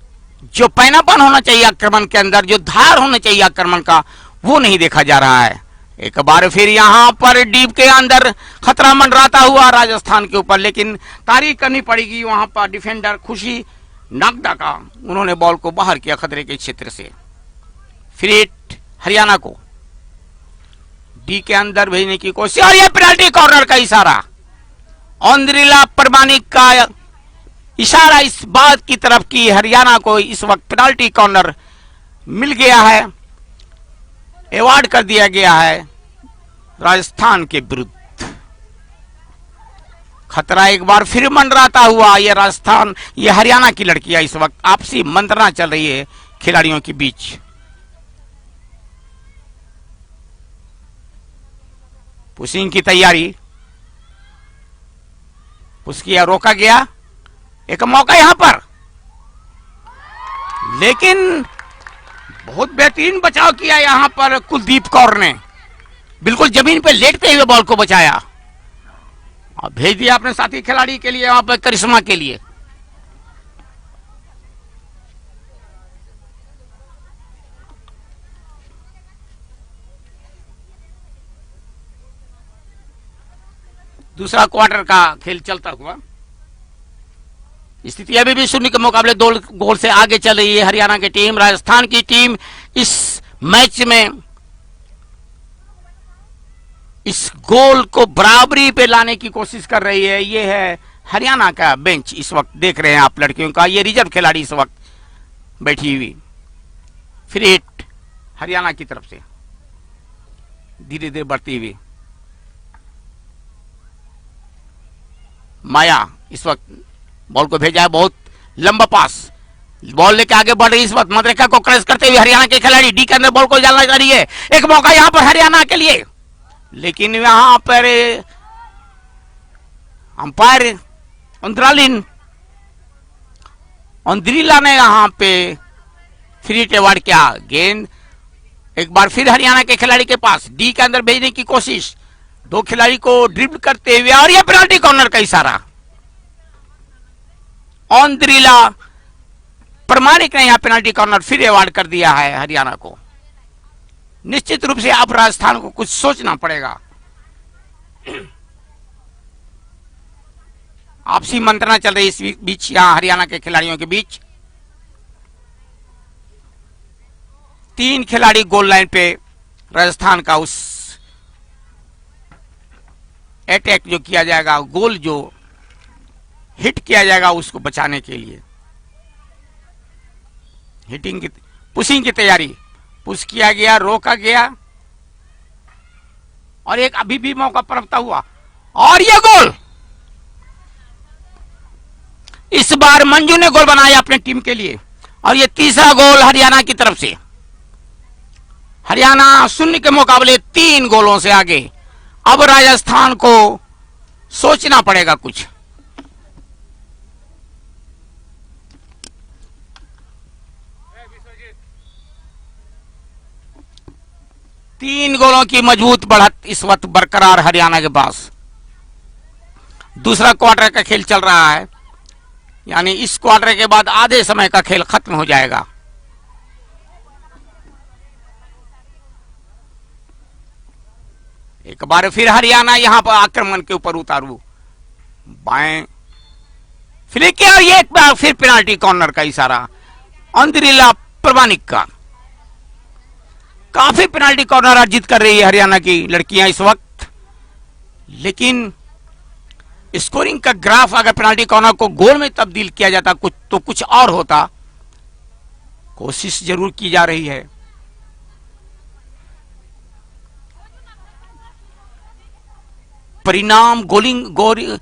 जो पैनापन होना चाहिए आक्रमण के अंदर, जो धार होना चाहिए आक्रमण का, वो नहीं देखा जा रहा है। एक बार फिर यहां पर डीप के अंदर खतरा मंडराता हुआ राजस्थान के ऊपर, लेकिन तारीफ करनी पड़ेगी वहां पर डिफेंडर खुशी नागदा का। उन्होंने बॉल को बाहर किया खतरे के क्षेत्र से। फिर हिट हरियाणा को डी के अंदर भेजने की कोशिश और यह पेनाल्टी कॉर्नर का इशारा। अंद्रिला परमानिक का इशारा इस बात की तरफ कि हरियाणा को इस वक्त पेनाल्टी कॉर्नर मिल गया है, अवार्ड कर दिया गया है राजस्थान के विरुद्ध। खतरा एक बार फिर मंडराता हुआ ये राजस्थान, ये हरियाणा की लड़कियां इस वक्त आपसी मंत्रणा चल रही है खिलाड़ियों के बीच। पुशिंग की तैयारी, पुश किया, रोका गया। एक मौका यहां पर, लेकिन बहुत बेहतरीन बचाव किया यहां पर कुलदीप कौर ने। बिल्कुल जमीन पे लेटते हुए बॉल को बचाया और भेज दिया अपने साथी खिलाड़ी के लिए, वहां पर करिश्मा के लिए। दूसरा क्वार्टर का खेल चलता हुआ स्थिति अभी भी 0 के मुकाबले 2 गोल से आगे चल रही है हरियाणा की टीम। राजस्थान की टीम इस मैच में इस गोल को बराबरी पे लाने की कोशिश कर रही है। ये है हरियाणा का बेंच, इस वक्त देख रहे हैं आप लड़कियों का। ये रिजर्व खिलाड़ी इस वक्त बैठी हुई। फिर हिट हरियाणा की तरफ से धीरे धीरे बढ़ती हुई। माया इस वक्त बॉल को भेजा है, बहुत लंबा पास, बॉल लेके आगे बढ़ रही इस वक्त मदरेका को क्रैश करते हुए हरियाणा के खिलाड़ी। डी के अंदर बॉल को डालना जा रही है। एक मौका यहां पर हरियाणा के लिए, लेकिन यहां पर अंपायर अंद्रीला ने यहां पे फ्री हिट अवार्ड किया। गेंद एक बार फिर हरियाणा के खिलाड़ी के पास, डी के अंदर भेजने की कोशिश, दो खिलाड़ी को ड्रिबल करते हुए, और यह पेनाल्टी कॉर्नर का इशारा। अंद्रीला प्रमाणिक ने यहां पेनाल्टी कॉर्नर फिर अवार्ड कर दिया है हरियाणा को। निश्चित रूप से अब राजस्थान को कुछ सोचना पड़ेगा। आपसी मंत्रणा चल रही इस बीच यहां हरियाणा के खिलाड़ियों के बीच। 3 खिलाड़ी गोल लाइन पे राजस्थान का उस अटैक जो किया जाएगा, गोल जो हिट किया जाएगा उसको बचाने के लिए हिटिंग की पुशिंग की तैयारी। पुश किया गया, रोका गया, और एक अभी भी मौका प्रवता हुआ, और यह गोल। इस बार मंजू ने गोल बनाया अपने टीम के लिए, और यह तीसरा गोल हरियाणा की तरफ से। हरियाणा 0 के मुकाबले 3 गोलों से आगे। अब राजस्थान को सोचना पड़ेगा कुछ। तीन गोलों की मजबूत बढ़त इस वक्त बरकरार हरियाणा के पास। दूसरा क्वार्टर का खेल चल रहा है, यानी इस क्वार्टर के बाद आधे समय का खेल खत्म हो जाएगा। एक बार फिर हरियाणा यहां पर आक्रमण के ऊपर उतारू, बाएं फ्लिक किया, और एक बार फिर पेनाल्टी कॉर्नर का इशारा अंद्रीला प्रमाणिक का। काफी पेनाल्टी कॉर्नर अर्जित कर रही है हरियाणा की लड़कियां इस वक्त, लेकिन स्कोरिंग का ग्राफ अगर पेनाल्टी कॉर्नर को गोल में तब्दील किया जाता कुछ तो कुछ और होता। कोशिश जरूर की जा रही है। परिणाम गोल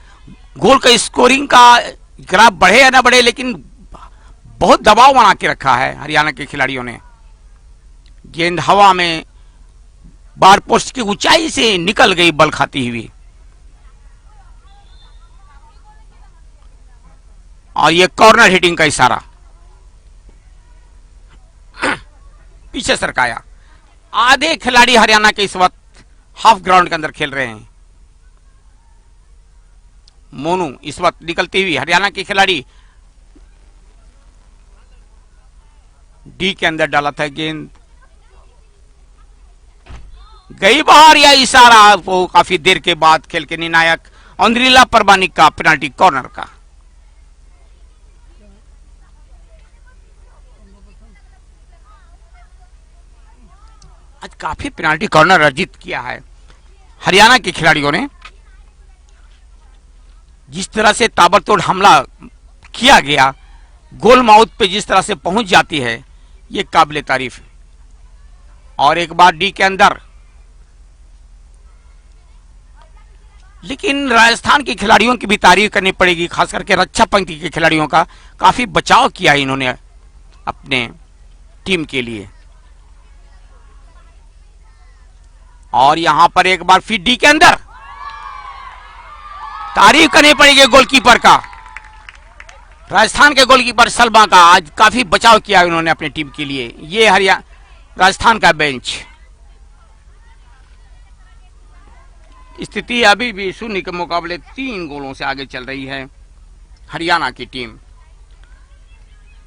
का स्कोरिंग का ग्राफ बढ़े या ना बढ़े, लेकिन बहुत दबाव बना के रखा है हरियाणा के खिलाड़ियों ने। गेंद हवा में बार पोस्ट की ऊंचाई से निकल गई बल खाती हुई, और यह कॉर्नर हिटिंग का इशारा। पीछे सरकाया। आधे खिलाड़ी हरियाणा के इस वक्त हाफ ग्राउंड के अंदर खेल रहे हैं। मोनू इस वक्त निकलती हुई हरियाणा की खिलाड़ी डी के अंदर डाला था, गेंद गई बाहर। या इशारा वो काफी देर के बाद खेल के निर्णायक अंद्रीला प्रमाणिक का पेनाल्टी कॉर्नर का। आज काफी पेनाल्टी कॉर्नर अर्जित किया है हरियाणा के खिलाड़ियों ने। जिस तरह से ताबड़तोड़ हमला किया गया, गोल माउथ पे जिस तरह से पहुंच जाती है, ये काबिले तारीफ है। और एक बार डी के अंदर, लेकिन राजस्थान के खिलाड़ियों की भी तारीफ करनी पड़ेगी, खास करके रक्षा पंक्ति के खिलाड़ियों का। काफी बचाव किया इन्होंने अपने टीम के लिए। और यहां पर एक बार फिर डी के अंदर तारीफ करनी पड़ेगी गोलकीपर का, राजस्थान के गोलकीपर सलमा का। आज काफी बचाव किया उन्होंने अपनी टीम के लिए। ये राजस्थान का बेंच। स्थिति अभी भी 0 के मुकाबले 3 गोलों से आगे चल रही है हरियाणा की टीम।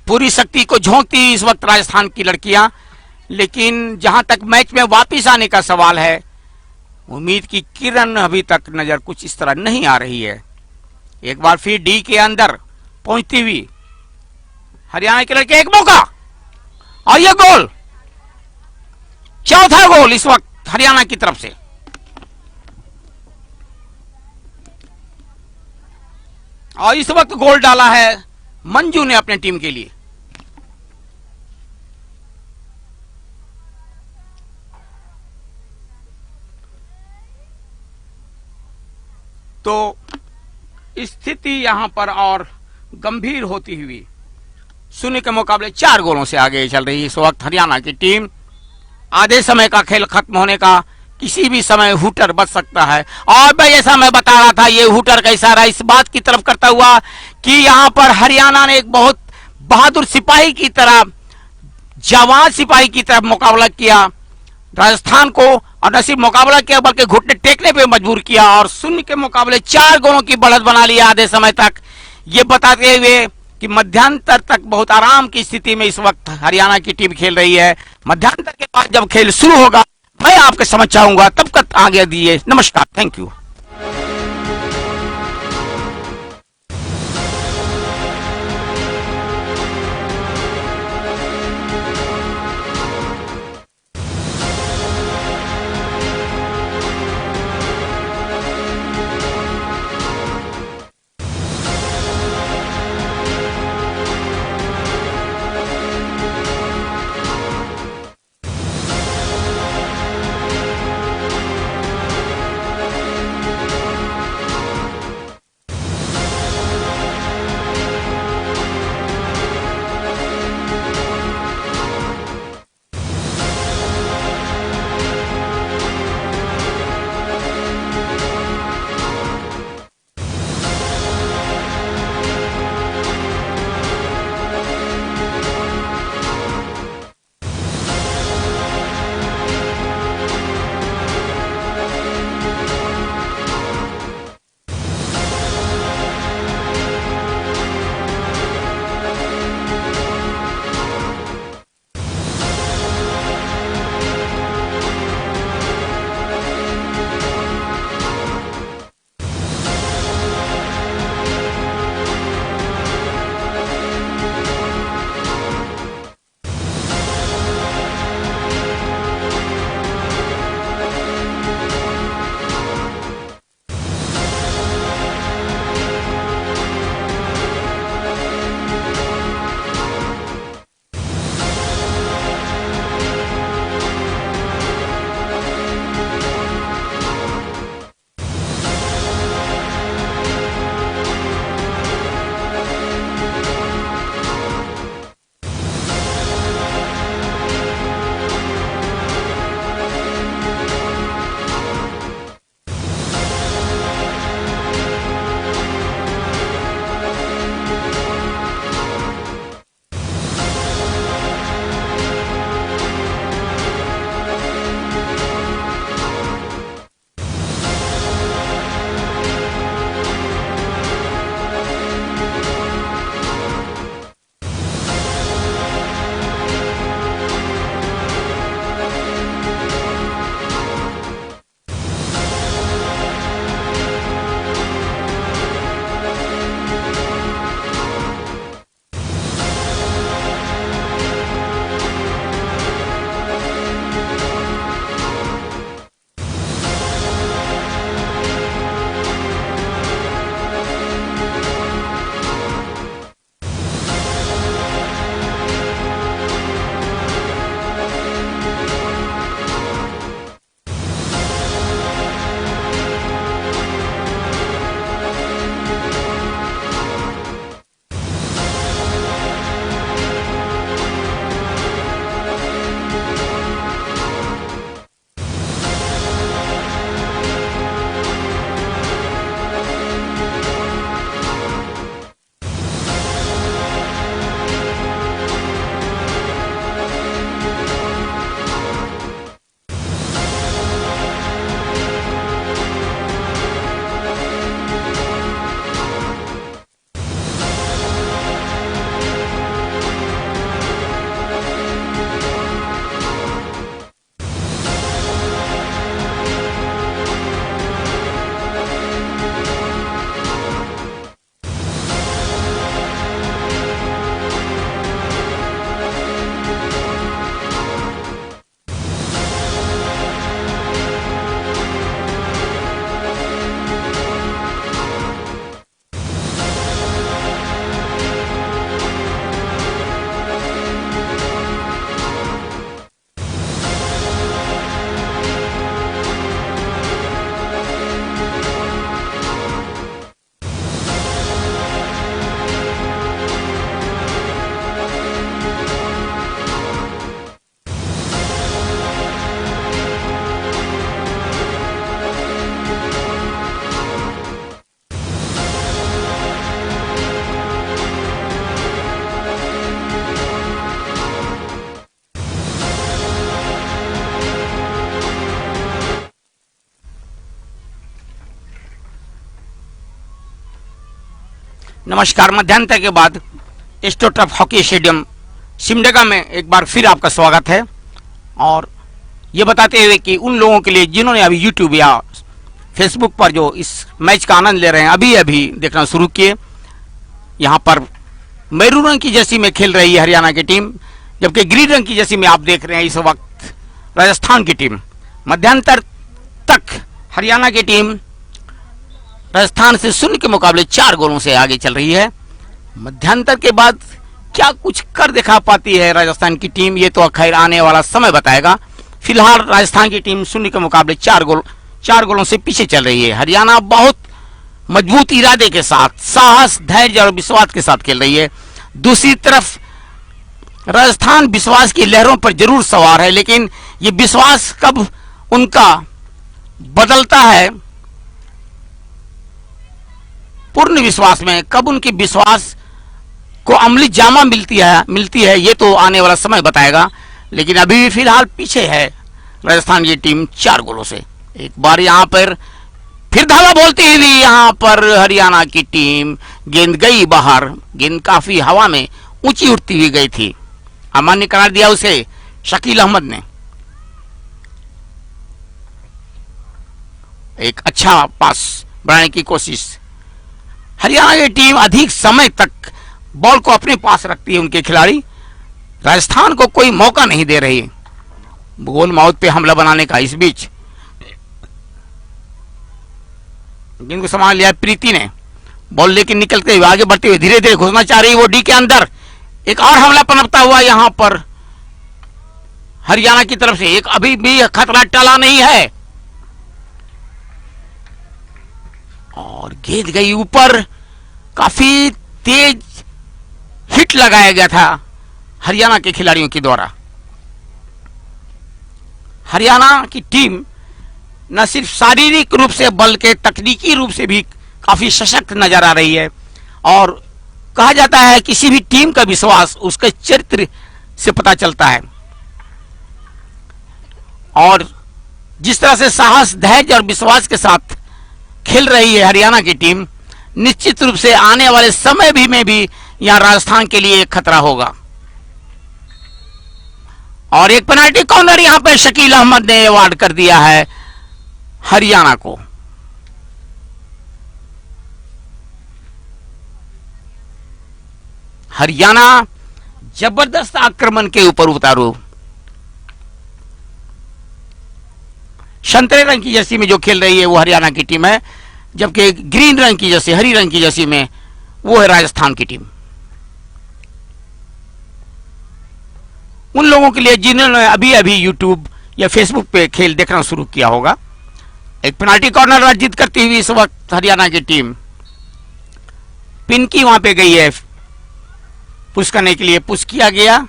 पूरी शक्ति को झोंकती इस वक्त राजस्थान की लड़कियां, लेकिन जहां तक मैच में वापस आने का सवाल है, उम्मीद की किरण अभी तक नजर कुछ इस तरह नहीं आ रही है। एक बार फिर डी के अंदर पहुंचती हुई हरियाणा के लड़के, एक मौका, और यह गोल, चौथा गोल इस वक्त हरियाणा की तरफ से। और इस वक्त गोल डाला है मंजू ने अपने टीम के लिए। तो स्थिति यहां पर और गंभीर होती हुई 0 के मुकाबले 4 गोलों से आगे चल रही है इस वक्त हरियाणा की टीम। आधे समय का खेल खत्म होने का किसी भी समय हुटर बच सकता है। और भाई जैसा मैं बता रहा था, ये हुटर का इशारा इस बात की तरफ करता हुआ कि यहाँ पर हरियाणा ने एक बहुत बहादुर सिपाही की तरह, जवान सिपाही की तरफ मुकाबला किया राजस्थान को, और न सिर्फ मुकाबला किया बल्कि घुटने टेकने पे मजबूर किया और शून्य के मुकाबले 4 गोलों की बढ़त बना लिया आधे समय तक। ये बताते हुए कि मध्यांतर तक बहुत आराम की स्थिति में इस वक्त हरियाणा की टीम खेल रही है। मध्यांतर के बाद जब खेल शुरू होगा मैं आपके समझ चाहूंगा, तब तक आगे दिए। नमस्कार, थैंक यू। नमस्कार। मध्यांतर के बाद एस्ट्रोटर्फ हॉकी स्टेडियम सिमडेगा में एक बार फिर आपका स्वागत है। और ये बताते हुए कि उन लोगों के लिए जिन्होंने अभी यूट्यूब या फेसबुक पर जो इस मैच का आनंद ले रहे हैं, अभी अभी देखना शुरू किए, यहाँ पर मैरून रंग की जर्सी में खेल रही है हरियाणा की टीम, जबकि ग्रीन रंग की जर्सी में आप देख रहे हैं इस वक्त राजस्थान की टीम। मध्यांतर तक हरियाणा की टीम राजस्थान से 0 के मुकाबले 4 गोलों से आगे चल रही है। मध्यांतर के बाद क्या कुछ कर दिखा पाती है राजस्थान की टीम, ये तो खैर आने वाला समय बताएगा। फिलहाल राजस्थान की टीम 0 के मुकाबले 4 गोलों से पीछे चल रही है। हरियाणा बहुत मजबूत इरादे के साथ, साहस, धैर्य और विश्वास के साथ खेल रही है। दूसरी तरफ राजस्थान विश्वास की लहरों पर जरूर सवार है, लेकिन ये विश्वास कब उनका बदलता है पूर्ण विश्वास में, कब उनके विश्वास को अमली जामा मिलती है ये तो आने वाला समय बताएगा। लेकिन अभी भी फिलहाल पीछे है राजस्थान की टीम 4 गोलों से। एक बार यहां पर फिर धावा बोलती हुई यहां पर हरियाणा की टीम, गेंद गई बाहर, गेंद काफी हवा में ऊंची उठती हुई गई थी। अमान्य करार दिया उसे शकील अहमद ने। एक अच्छा पास बनाने की कोशिश। हरियाणा की टीम अधिक समय तक बॉल को अपने पास रखती है, उनके खिलाड़ी राजस्थान को कोई मौका नहीं दे रही गोल माउथ पे हमला बनाने का। इस बीच जिनको संभाल लिया प्रीति ने, बॉल लेकर निकलते हुए आगे बढ़ते हुए धीरे धीरे घुसना चाह रही वो डी के अंदर। एक और हमला पनपता हुआ यहां पर हरियाणा की तरफ से। एक अभी भी खतरा टला नहीं है और गेंद गई ऊपर। काफी तेज हिट लगाया गया था हरियाणा के खिलाड़ियों के द्वारा। हरियाणा की टीम न सिर्फ शारीरिक रूप से बल्कि तकनीकी रूप से भी काफी सशक्त नजर आ रही है। और कहा जाता है किसी भी टीम का विश्वास उसके चरित्र से पता चलता है। और जिस तरह से साहस, धैर्य और विश्वास के साथ खेल रही है हरियाणा की टीम, निश्चित रूप से आने वाले समय भी में भी यहां राजस्थान के लिए एक खतरा होगा। और एक पेनाल्टी कॉर्नर यहां पर शकील अहमद ने अवार्ड कर दिया है हरियाणा को। हरियाणा जबरदस्त आक्रमण के ऊपर उतारू। संतरे रंग की जर्सी में जो खेल रही है वो हरियाणा की टीम है, जबकि ग्रीन रंग की जर्सी, हरी रंग की जर्सी में वो है राजस्थान की टीम। उन लोगों के लिए जिन्होंने अभी अभी यूट्यूब या फेसबुक पे खेल देखना शुरू किया होगा, एक पेनाल्टी कॉर्नर अर्जित करती हुई इस वक्त हरियाणा की टीम पिन की वहां पे गई है पुश करने के लिए। पुश किया गया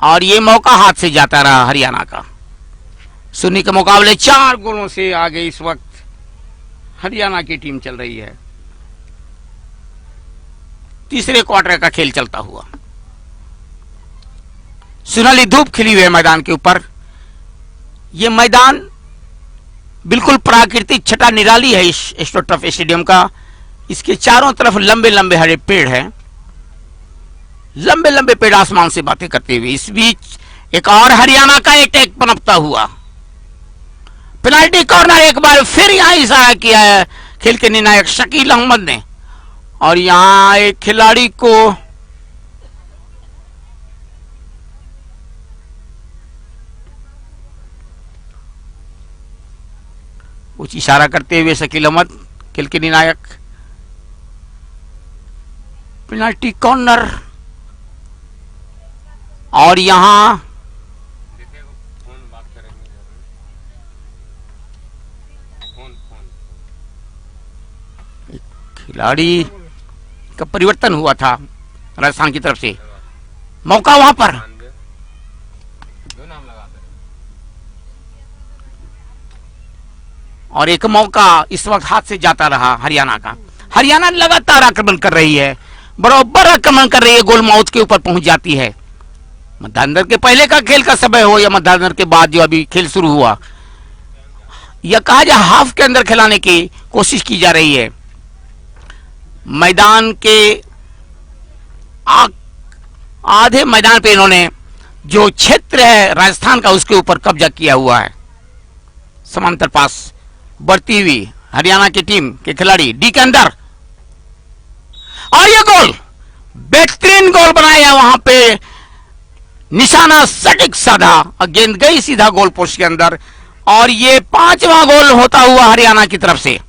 और ये मौका हाथ से जाता रहा हरियाणा का। 0 के मुकाबले 4 गोलों से आगे इस वक्त हरियाणा की टीम चल रही है। तीसरे क्वार्टर का खेल चलता हुआ, सुनहली धूप खिली हुई है मैदान के ऊपर। यह मैदान बिल्कुल प्राकृतिक छटा निराली है इस एस्ट्रोटर्फ स्टेडियम का। इसके चारों तरफ लंबे लंबे हरे पेड़ हैं, लंबे लंबे पेड़ आसमान से बातें करते हुए। इस बीच एक और हरियाणा का अटैक पनपता हुआ। पेनाल्टी कॉर्नर एक बार फिर यहां इशारा किया है खेल के निर्णायक शकील अहमद ने। और यहां एक खिलाड़ी को कुछ इशारा करते हुए शकील अहमद खेल के निर्णायक। पेनाल्टी कॉर्नर और यहां खिलाड़ी का परिवर्तन हुआ था राजस्थान की तरफ से। मौका वहां पर और एक मौका इस वक्त हाथ से जाता रहा हरियाणा का। हरियाणा लगातार आक्रमण कर रही है, बराबर आक्रमण कर रही है, गोल माउथ के ऊपर पहुंच जाती है। मध्यांतर के पहले का खेल का समय हो या मध्यांतर के बाद जो अभी खेल शुरू हुआ, यह कहा जाए हाफ के अंदर खिलाने की कोशिश की जा रही है। मैदान के आधे मैदान पे इन्होंने जो क्षेत्र है राजस्थान का उसके ऊपर कब्जा किया हुआ है। समांतर पास बढ़ती हुई हरियाणा की टीम के खिलाड़ी डी के अंदर, और ये गोल, बेहतरीन गोल बनाया वहां पे, निशाना सटीक साधा, गेंद गई सीधा गोल पोस्ट के अंदर, और ये 5वां गोल होता हुआ हरियाणा की तरफ से।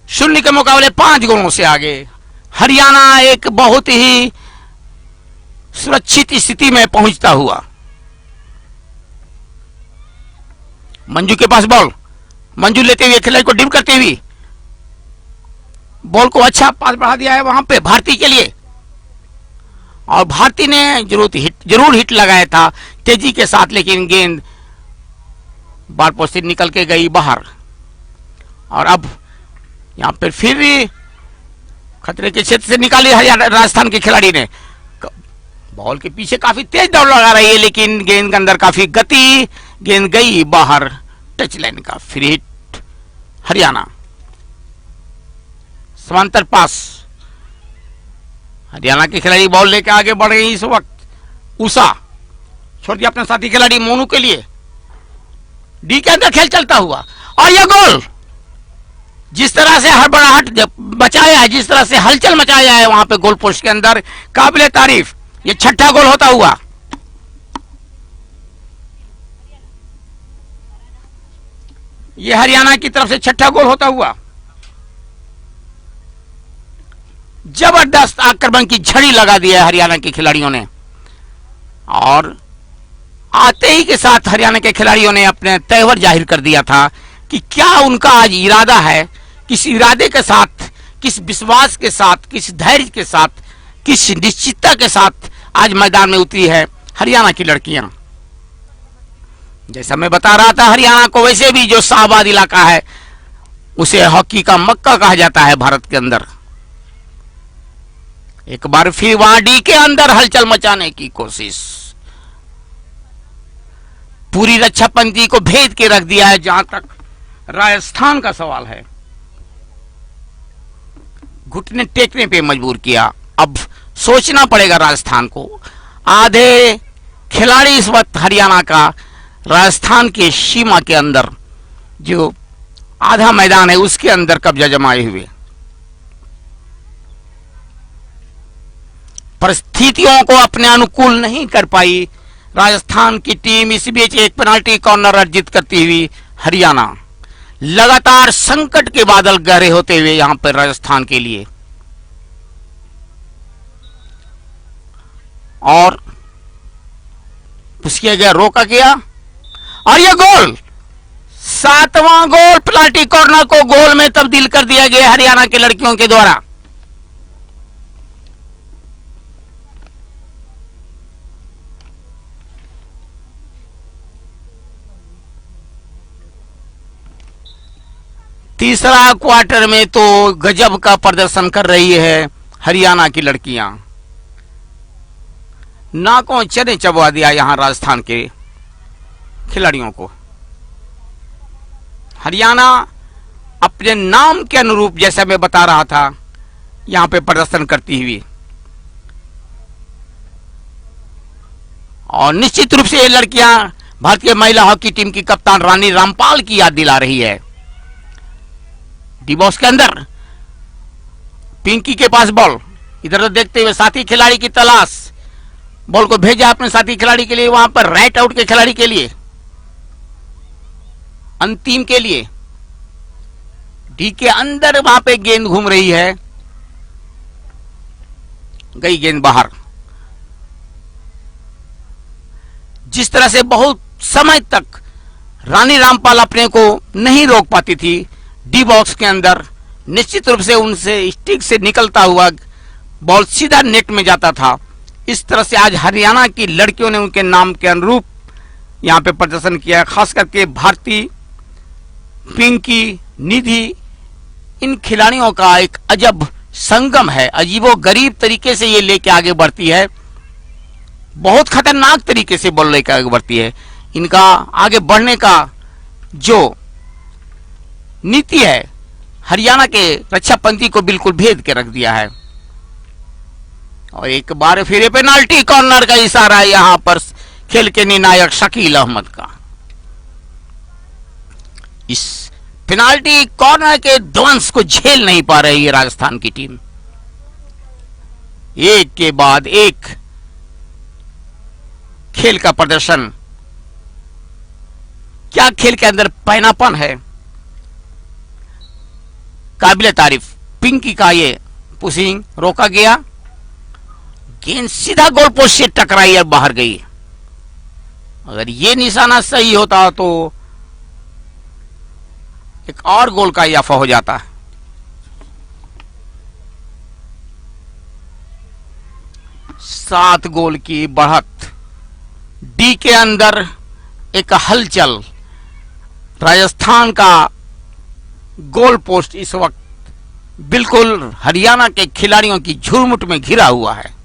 शून्य के मुकाबले 5 गोलों से आगे हरियाणा एक बहुत ही सुरक्षित स्थिति में पहुंचता हुआ। मंजू के पास बॉल, मंजू लेते हुए खिलाड़ी को डिप करते हुए बॉल को अच्छा पास बढ़ा दिया है वहां पे भारती के लिए, और भारती ने जरूर हिट लगाया था तेजी के साथ, लेकिन गेंद बार पोस्ट से निकल के गई बाहर। और अब यहां पर फिर खतरे के क्षेत्र से निकाली हरियाणा राजस्थान के खिलाड़ी ने, बॉल के पीछे काफी तेज दौड़ लगा रही है, लेकिन गेंद के अंदर काफी गति, गेंद गई बाहर, टच लाइन का फ्री हिट हरियाणा। समांतर पास, हरियाणा के खिलाड़ी बॉल लेकर आगे बढ़ गई इस वक्त। उषा छोड़ दिया अपने साथी खिलाड़ी मोनू के लिए, डी के अंदर खेल चलता हुआ, और यह गोल जिस तरह से हड़बड़ाहट बचाया है, जिस तरह से हलचल मचाया है वहां पे गोल पोस्ट के अंदर, काबिले तारीफ। ये 6ठा गोल होता हुआ। ये हरियाणा की तरफ से 6ठा गोल होता हुआ। जबरदस्त आक्रमण की झड़ी लगा दी है हरियाणा के खिलाड़ियों ने, और आते ही के साथ हरियाणा के खिलाड़ियों ने अपने तेवर जाहिर कर दिया था कि क्या उनका आज इरादा है, किस इरादे के साथ, किस विश्वास के साथ, किस धैर्य के साथ, किस निश्चितता के साथ आज मैदान में उतरी है हरियाणा की लड़कियां। जैसा मैं बता रहा था, हरियाणा को वैसे भी जो शाहबाद इलाका है उसे हॉकी का मक्का कहा जाता है भारत के अंदर। एक बार फिर वहां डी के अंदर हलचल मचाने की कोशिश, पूरी रक्षा पंक्ति को भेद के रख दिया है जहां तक राजस्थान का सवाल है, घुटने टेकने पे मजबूर किया। अब सोचना पड़ेगा राजस्थान को। आधे खिलाड़ी इस वक्त हरियाणा का राजस्थान के सीमा के अंदर, जो आधा मैदान है उसके अंदर कब्जा जमाए हुए। परिस्थितियों को अपने अनुकूल नहीं कर पाई राजस्थान की टीम। इस बीच एक पेनाल्टी कॉर्नर अर्जित करती हुई हरियाणा, लगातार संकट के बादल गहरे होते हुए यहां पर राजस्थान के लिए। और पुश किया गया, रोका गया, और यह गोल, 7वां गोल पेनाल्टी कॉर्नर को गोल में तब्दील कर दिया गया हरियाणा के लड़कियों के द्वारा। तीसरा क्वार्टर में तो गजब का प्रदर्शन कर रही है हरियाणा की लड़कियां। नाकों चने चबवा दिया यहां राजस्थान के खिलाड़ियों को। हरियाणा अपने नाम के अनुरूप, जैसा मैं बता रहा था, यहां पे प्रदर्शन करती हुई, और निश्चित रूप से ये लड़कियां भारतीय महिला हॉकी टीम की कप्तान रानी रामपाल की याद दिला रही है। डी बॉक्स के अंदर पिंकी के पास बॉल, इधर देखते हुए साथी खिलाड़ी की तलाश, बॉल को भेजा अपने साथी खिलाड़ी के लिए, वहां पर राइट आउट के खिलाड़ी के लिए, अंतिम के लिए। डी के अंदर वहां पे गेंद घूम रही है, गई गेंद बाहर। जिस तरह से बहुत समय तक रानी रामपाल अपने को नहीं रोक पाती थी डी बॉक्स के अंदर, निश्चित रूप से उनसे स्टिक से निकलता हुआ बॉल सीधा नेट में जाता था। इस तरह से आज हरियाणा की लड़कियों ने उनके नाम के अनुरूप यहां पे प्रदर्शन किया। खास करके भारती, पिंकी, निधि, इन खिलाड़ियों का एक अजब संगम है, अजीबो गरीब तरीके से ये लेके आगे बढ़ती है। बहुत खतरनाक तरीके से बॉल लेकर आगे बढ़ती है। इनका आगे बढ़ने का जो नीति है हरियाणा के रक्षा पंथी को बिल्कुल भेद के रख दिया है। और एक बार फिर पेनाल्टी कॉर्नर का इशारा है यहां पर खेल के निर्णायक शकील अहमद का। इस पेनाल्टी कॉर्नर के ध्वंस को झेल नहीं पा रही है राजस्थान की टीम। एक के बाद एक खेल का प्रदर्शन, क्या खेल के अंदर पैनापन है, काबिले तारीफ। पिंकी का ये पुशिंग रोका गया, गेंद सीधा गोल पोस्ट से टकराई और बाहर गई। अगर ये निशाना सही होता तो एक और गोल का इजाफा हो जाता। 7 गोल की बढ़त। डी के अंदर एक हलचल। राजस्थान का गोल पोस्ट इस वक्त बिल्कुल हरियाणा के खिलाड़ियों की झुरमुट में घिरा हुआ है।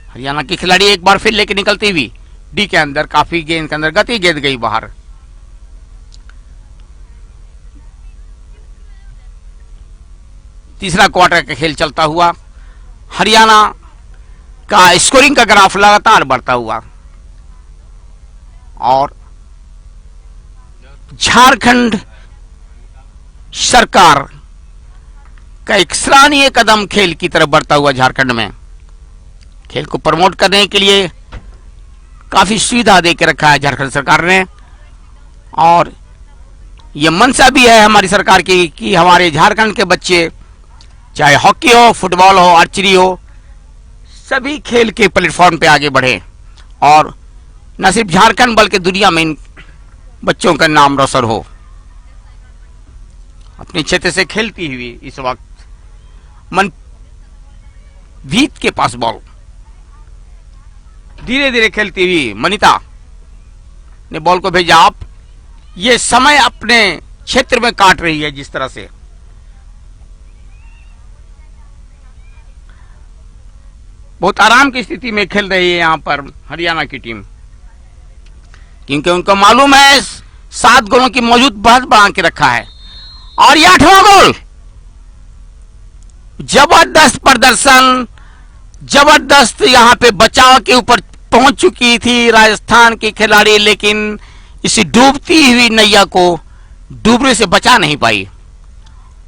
हरियाणा के खिलाड़ी एक बार फिर लेके निकलती हुई डी के अंदर, काफी गेंद के अंदर गति, गेंद गई बाहर। तीसरा क्वार्टर का खेल चलता हुआ हरियाणा का स्कोरिंग का ग्राफ लगातार बढ़ता हुआ और झारखंड सरकार का एक सराहनीय कदम खेल की तरफ बढ़ता हुआ। झारखंड में खेल को प्रमोट करने के लिए काफी सुविधा देकर रखा है झारखंड सरकार ने, और यह मंशा भी है हमारी सरकार की कि हमारे झारखंड के बच्चे चाहे हॉकी हो, फुटबॉल हो, आर्चरी हो, सभी खेल के प्लेटफॉर्म पे आगे बढ़े और न सिर्फ झारखंड बल्कि दुनिया में इन बच्चों का नाम रोशन हो। अपने क्षेत्र से खेलती हुई इस वक्त मनवीत के पास बॉल, धीरे धीरे खेलती हुई मनीता ने बॉल को भेजा। आप ये समय अपने क्षेत्र में काट रही है जिस तरह से, बहुत आराम की स्थिति में खेल रही है यहां पर हरियाणा की टीम, क्योंकि उनको मालूम है 7 गोलों की मौजूद बढ़त बढ़ा के रखा है। और ये 8वां गोल, जबरदस्त प्रदर्शन, जबरदस्त यहां पे बचाव के ऊपर पहुंच चुकी थी राजस्थान की खिलाड़ी, लेकिन इस डूबती हुई नैया को डूबने से बचा नहीं पाई।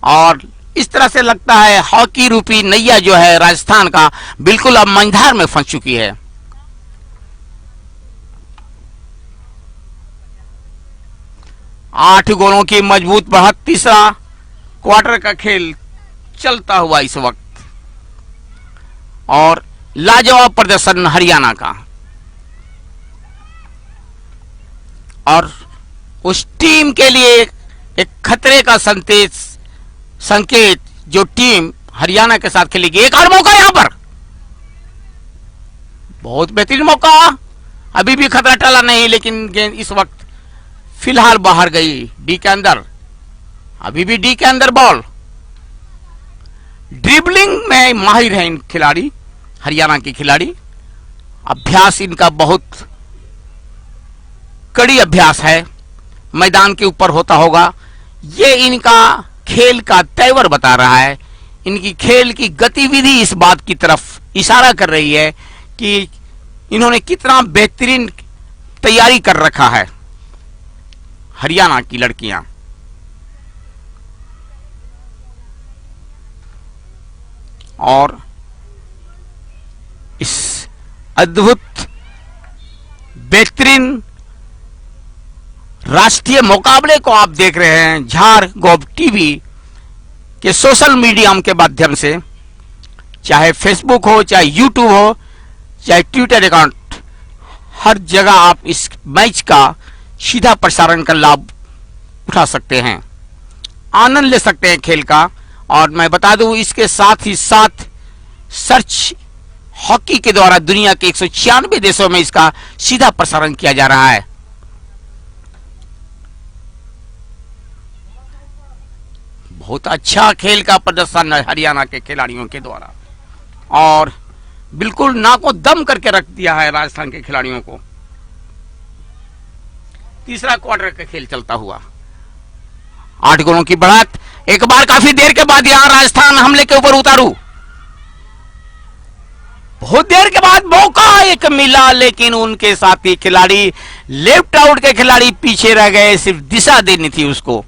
और इस तरह से लगता है हॉकी रूपी नैया जो है राजस्थान का बिल्कुल अब मंझधार में फंस चुकी है। आठ गोलों की मजबूत बढ़त। तीसरा क्वार्टर का खेल चलता हुआ इस वक्त और लाजवाब प्रदर्शन हरियाणा का, और उस टीम के लिए एक खतरे का संकेत जो टीम हरियाणा के साथ खेलेगी। एक और मौका यहां पर, बहुत बेहतरीन मौका, अभी भी खतरा टला नहीं, लेकिन गेंद इस वक्त फिलहाल बाहर गई डी के अंदर। अभी भी डी के अंदर बॉल। ड्रिबलिंग में माहिर है इन खिलाड़ी, हरियाणा के खिलाड़ी। अभ्यास इनका बहुत कड़ी अभ्यास है, मैदान के ऊपर होता होगा। ये इनका खेल का तेवर बता रहा है। इनकी खेल की गतिविधि इस बात की तरफ इशारा कर रही है कि इन्होंने कितना बेहतरीन तैयारी कर रखा है हरियाणा की लड़कियां। और इस अद्भुत बेहतरीन राष्ट्रीय मुकाबले को आप देख रहे हैं झारगोब टीवी के सोशल मीडिया के माध्यम से, चाहे फेसबुक हो, चाहे यूट्यूब हो, चाहे ट्विटर अकाउंट, हर जगह आप इस मैच का सीधा प्रसारण का लाभ उठा सकते हैं, आनंद ले सकते हैं खेल का। और मैं बता दूं, इसके साथ ही साथ सर्च हॉकी के द्वारा दुनिया के 196 देशों में इसका सीधा प्रसारण किया जा रहा है। बहुत अच्छा खेल का प्रदर्शन है हरियाणा के खिलाड़ियों के द्वारा। और बिल्कुल नाकों दम करके रख दिया है राजस्थान के खिलाड़ियों को। तीसरा क्वार्टर का खेल चलता हुआ 8 गोलों की बढ़त। एक बार काफी देर के बाद यहां राजस्थान हमले के ऊपर उतारू। बहुत देर के बाद मौका एक मिला, लेकिन उनके साथी खिलाड़ी, लेफ्ट आउट के खिलाड़ी पीछे रह गए, सिर्फ दिशा देनी थी उसको।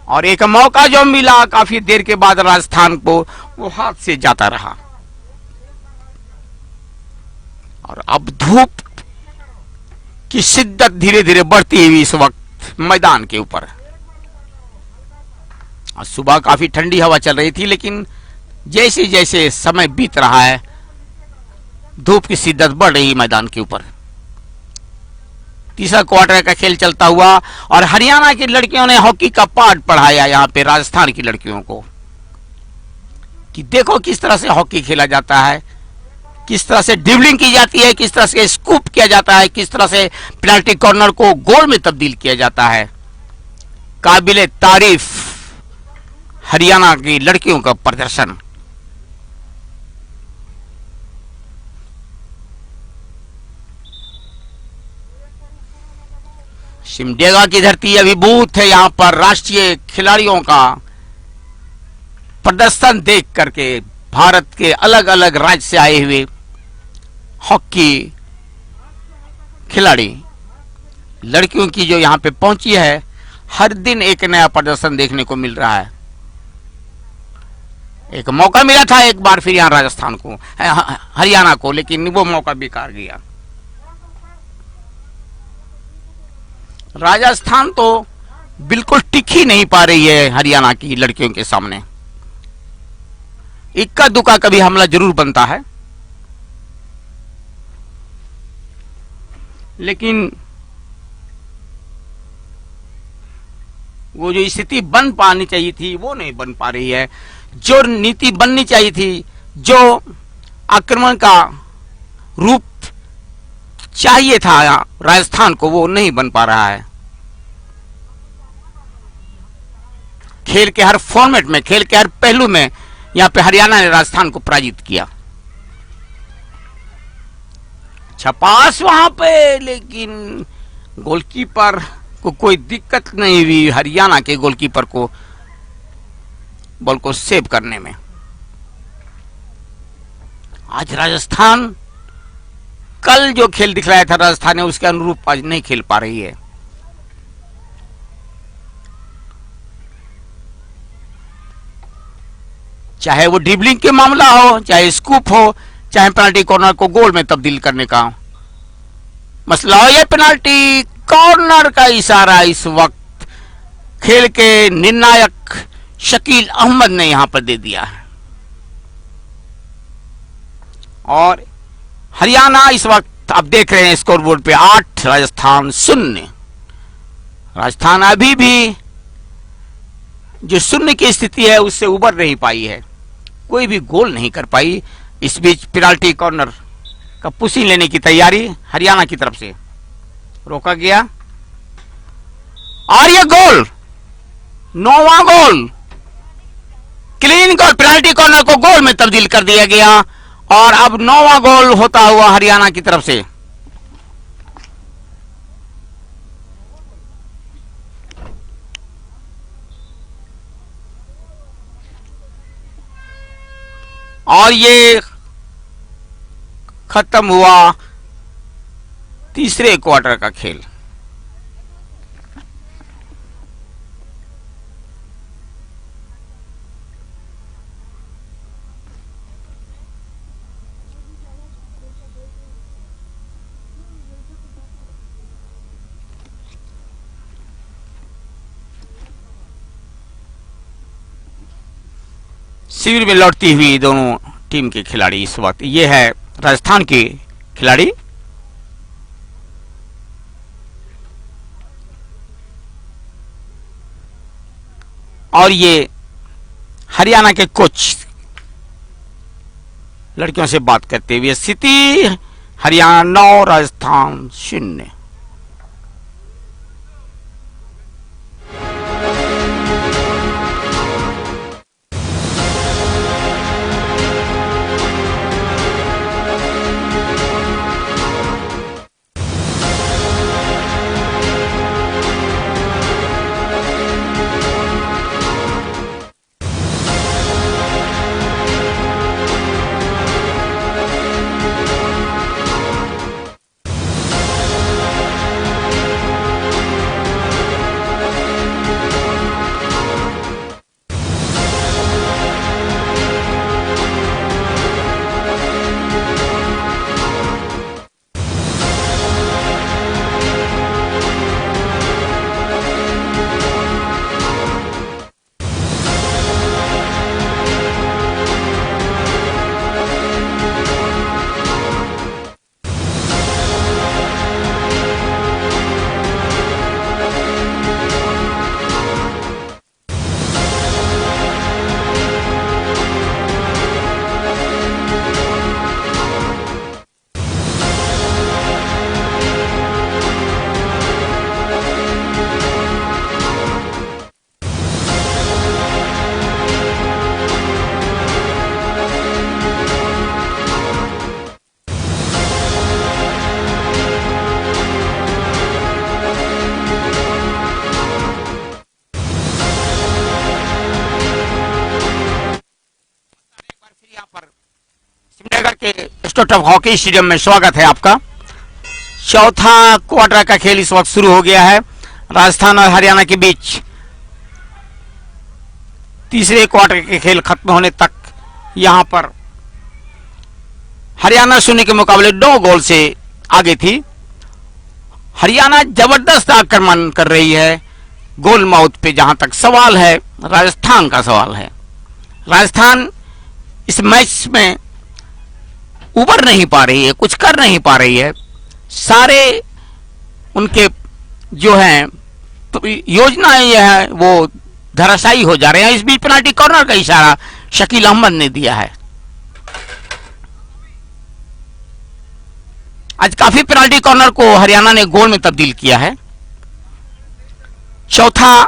और एक मौका जो मिला काफी देर के बाद राजस्थान को, वो हाथ से जाता रहा। और अब धूप की शिद्दत धीरे धीरे बढ़ती हुई इस वक्त मैदान के ऊपर। आज सुबह काफी ठंडी हवा चल रही थी, लेकिन जैसे जैसे समय बीत रहा है धूप की शिद्दत बढ़ रही है मैदान के ऊपर। तीसरा क्वार्टर का खेल चलता हुआ और हरियाणा की लड़कियों ने हॉकी का पाठ पढ़ाया यहां पे राजस्थान की लड़कियों को कि देखो किस तरह से हॉकी खेला जाता है, किस तरह से ड्रिबलिंग की जाती है, किस तरह से स्कूप किया जाता है, किस तरह से पेनल्टी कॉर्नर को गोल में तब्दील किया जाता है। काबिले तारीफ हरियाणा की लड़कियों का प्रदर्शन। सिमडेगा की धरती अभिभूत है। यहां पर राष्ट्रीय खिलाड़ियों का प्रदर्शन देख करके भारत के अलग अलग राज्य से आए हुए हॉकी खिलाड़ी, लड़कियों की जो यहां पे पहुंची है, हर दिन एक नया प्रदर्शन देखने को मिल रहा है। एक मौका मिला था एक बार फिर यहां राजस्थान को, हरियाणा को, लेकिन वो मौका बेकार गया। राजस्थान तो बिल्कुल टिक ही नहीं पा रही है हरियाणा की लड़कियों के सामने। इक्का दुक्का कभी हमला जरूर बनता है, लेकिन वो जो स्थिति बन पानी चाहिए थी वो नहीं बन पा रही है। जो नीति बननी चाहिए थी, जो आक्रमण का रूप चाहिए था राजस्थान को, वो नहीं बन पा रहा है। खेल के हर फॉर्मेट में, खेल के हर पहलू में यहां पे हरियाणा ने राजस्थान को पराजित किया। अच्छा पास वहां पे, लेकिन गोलकीपर को कोई दिक्कत नहीं हुई हरियाणा के गोलकीपर को बॉल को सेव करने में। आज राजस्थान कल जो खेल दिखलाया था राजस्थान ने, उसके अनुरूप आज नहीं खेल पा रही है। चाहे वो ड्रिबलिंग के मामला हो, चाहे स्कूप हो, चाहे पेनल्टी कॉर्नर को गोल में तब्दील करने का मसला हो, यह पेनल्टी कॉर्नर का इशारा इस वक्त खेल के निर्णायक शकील अहमद ने यहां पर दे दिया है। और हरियाणा इस वक्त आप देख रहे हैं स्कोरबोर्ड पे 8 राजस्थान 0। राजस्थान अभी भी जो 0 की स्थिति है उससे उबर नहीं पाई है, कोई भी गोल नहीं कर पाई। इस बीच पेनल्टी कॉर्नर का पुशिंग लेने की तैयारी हरियाणा की तरफ से रोका गया और यह गोल, 9वां गोल, क्लीन गोल, पेनल्टी कॉर्नर को गोल में तब्दील कर दिया गया और अब 9वां गोल होता हुआ हरियाणा की तरफ से। और ये खत्म हुआ तीसरे क्वार्टर का खेल। शिविर में लौटती हुई दोनों टीम के खिलाड़ी इस वक्त, ये है राजस्थान के खिलाड़ी और ये हरियाणा के कोच लड़कियों से बात करते हुए। स्थिति हरियाणा 9 राजस्थान 0। राष्ट्रटॉप हॉकी स्टेडियम में स्वागत है आपका। चौथा क्वार्टर का खेल इस वक्त शुरू हो गया है राजस्थान और हरियाणा के बीच। तीसरे क्वार्टर के खेल खत्म होने तक यहां पर हरियाणा 0 के मुकाबले 2 गोल से आगे थी। हरियाणा जबरदस्त आक्रमण कर रही है गोल माउथ पे। जहां तक सवाल है राजस्थान का सवाल है, राजस्थान इस मैच में उबर नहीं पा रही है, कुछ कर नहीं पा रही है। सारे उनके जो हैं योजनाएं ये है वो धराशायी हो जा रहे हैं। इस बीच पेनाल्टी कॉर्नर का इशारा शकील अहमद ने दिया है। आज काफी पेनाल्टी कॉर्नर को हरियाणा ने गोल में तब्दील किया है। चौथा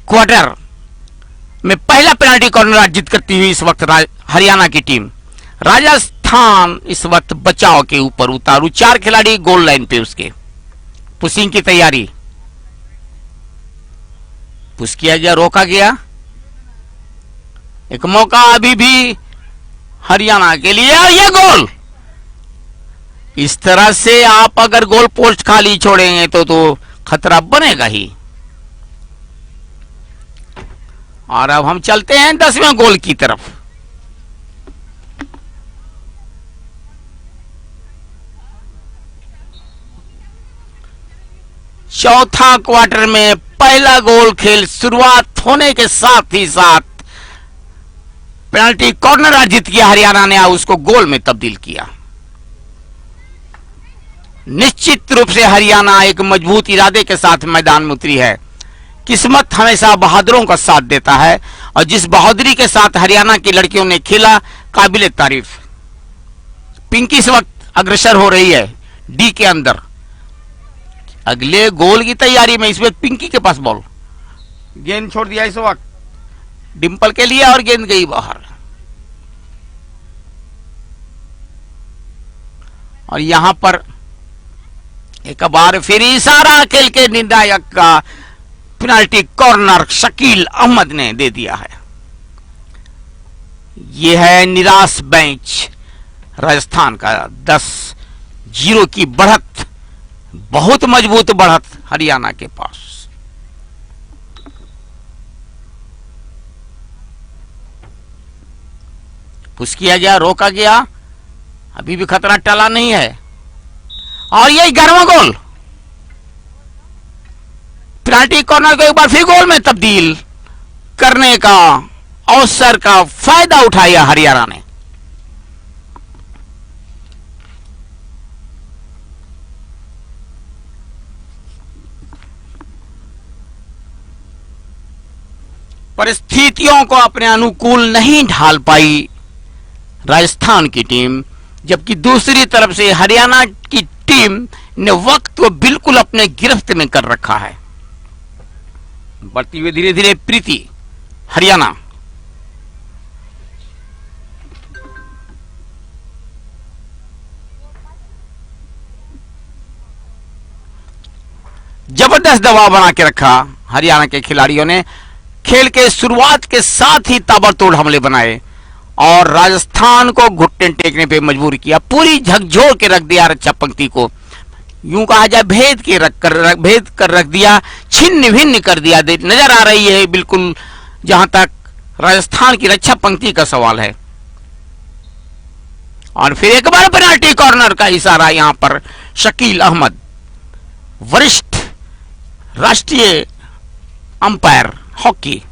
क्वार्टर में पहला पेनाल्टी कॉर्नर अर्जित करती हुई इस वक्त हरियाणा की टीम। राजस्थान इस वक्त बचाव के ऊपर उतारू, 4 खिलाड़ी गोल लाइन पे उसके। पुशिंग की तैयारी, पुश किया गया, रोका गया। एक मौका अभी भी हरियाणा के लिए और ये गोल। इस तरह से आप अगर गोल पोस्ट खाली छोड़ेंगे तो खतरा बनेगा ही। और अब हम चलते हैं 10वें गोल की तरफ। चौथा क्वार्टर में पहला गोल खेल शुरुआत होने के साथ ही साथ पेनल्टी कॉर्नर अर्जित किया हरियाणा ने, उसको गोल में तब्दील किया। निश्चित रूप से हरियाणा एक मजबूत इरादे के साथ मैदान में उतरी है। किस्मत हमेशा बहादुरों का साथ देता है और जिस बहादुरी के साथ हरियाणा की लड़कियों ने खेला, काबिले तारीफ। पिंकी इस वक्त अग्रसर हो रही है डी के अंदर। अगले गोल की तैयारी में इस वक्त पिंकी के पास बॉल, गेंद छोड़ दिया इस वक्त डिंपल के लिए और गेंद गई बाहर। और यहां पर एक बार फिर इशारा खेल के निर्णायक का पेनाल्टी कॉर्नर शकील अहमद ने दे दिया है। यह है निराश बेंच राजस्थान का 10-0 की बढ़त, बहुत मजबूत बढ़त हरियाणा के पास। पुश किया गया, रोका गया, अभी भी खतरा टला नहीं है। और यही 11वां गोल, पेनाल्टी कॉर्नर को एक बार फिर गोल में तब्दील करने का अवसर का फायदा उठाया हरियाणा ने। परिस्थितियों को अपने अनुकूल नहीं ढाल पाई राजस्थान की टीम, जबकि दूसरी तरफ से हरियाणा की टीम ने वक्त को बिल्कुल अपने गिरफ्त में कर रखा है। बढ़ती हुई धीरे धीरे प्रीति हरियाणा। जबरदस्त दबाव बना के रखा हरियाणा के खिलाड़ियों ने। खेल के शुरुआत के साथ ही ताबड़तोड़ हमले बनाए और राजस्थान को घुटने टेकने पे मजबूर किया। पूरी झकझोर के रख दिया रक्षा पंक्ति को, यूं कहा जाए भेद कर रख दिया, छिन्न भिन्न कर दिया। नजर आ रही है बिल्कुल जहां तक राजस्थान की रक्षा पंक्ति का सवाल है। और फिर एक बार पेनाल्टी कॉर्नर का इशारा यहां पर शकील अहमद, वरिष्ठ राष्ट्रीय अंपायर हॉकी,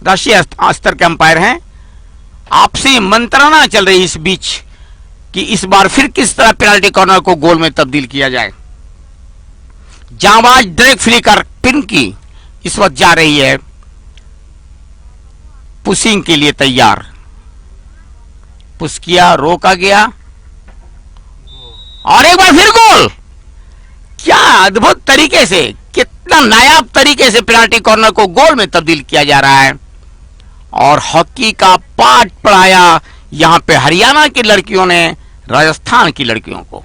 राष्ट्रीय स्तर के अंपायर हैं। आपसी मंत्रणा चल रही इस बीच कि इस बार फिर किस तरह पेनाल्टी कॉर्नर को गोल में तब्दील किया जाए। जांबाज ड्रैग फ्लिकर पिंकी इस वक्त जा रही है पुशिंग के लिए तैयार। पुश किया, रोका गया और एक बार फिर गोल। क्या अद्भुत तरीके से, कितना नायाब तरीके से पेनाल्टी कॉर्नर को गोल में तब्दील किया जा रहा है। और हॉकी का पाठ पढ़ाया यहां पे हरियाणा की लड़कियों ने राजस्थान की लड़कियों को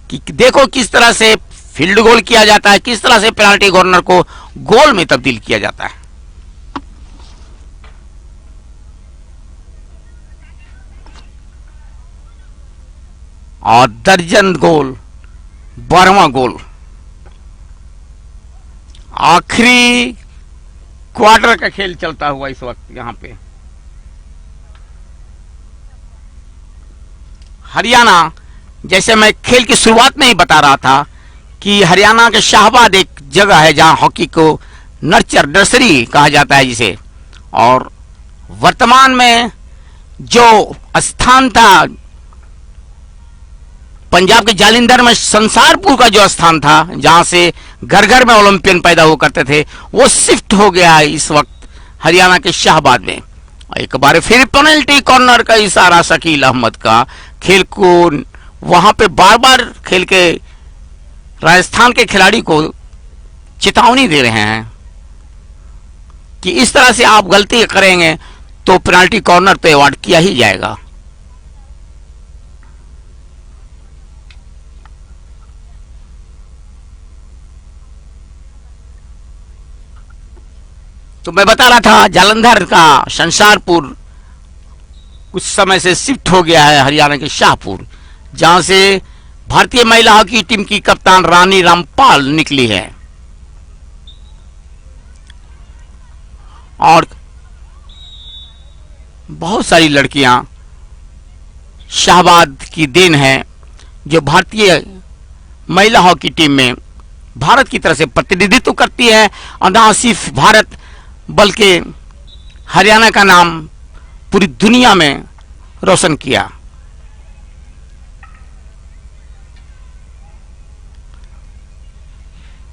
कि देखो किस तरह से फील्ड गोल किया जाता है, किस तरह से पेनाल्टी कॉर्नर को गोल में तब्दील किया जाता है। और दर्जन गोल, 12वां गोल। आखिरी क्वार्टर का खेल चलता हुआ इस वक्त यहां पे हरियाणा, जैसे मैं खेल की शुरुआत में ही बता रहा था कि हरियाणा के शाहबाद एक जगह है जहां हॉकी को नर्सरी कहा जाता है जिसे, और वर्तमान में जो स्थान था पंजाब के जालंधर में, संसारपुर का जो स्थान था जहां से घर घर में ओलंपियन पैदा हुआ करते थे, वो शिफ्ट हो गया है इस वक्त हरियाणा के शाहबाद में। एक बार फिर पेनल्टी कॉर्नर का इशारा शकील अहमद का, खेल को वहां पे बार बार खेल के राजस्थान के खिलाड़ी को चेतावनी दे रहे हैं कि इस तरह से आप गलती करेंगे तो पेनल्टी कॉर्नर तो अवार्ड किया ही जाएगा। तो मैं बता रहा था जालंधर का संसारपुर कुछ समय से शिफ्ट हो गया है हरियाणा के शाहपुर, जहां से भारतीय महिला हॉकी टीम की कप्तान रानी रामपाल निकली है। और बहुत सारी लड़कियां शाहबाद की देन है जो भारतीय महिला हॉकी टीम में भारत की तरफ से प्रतिनिधित्व करती है, और न सिर्फ भारत बल्कि हरियाणा का नाम पूरी दुनिया में रोशन किया।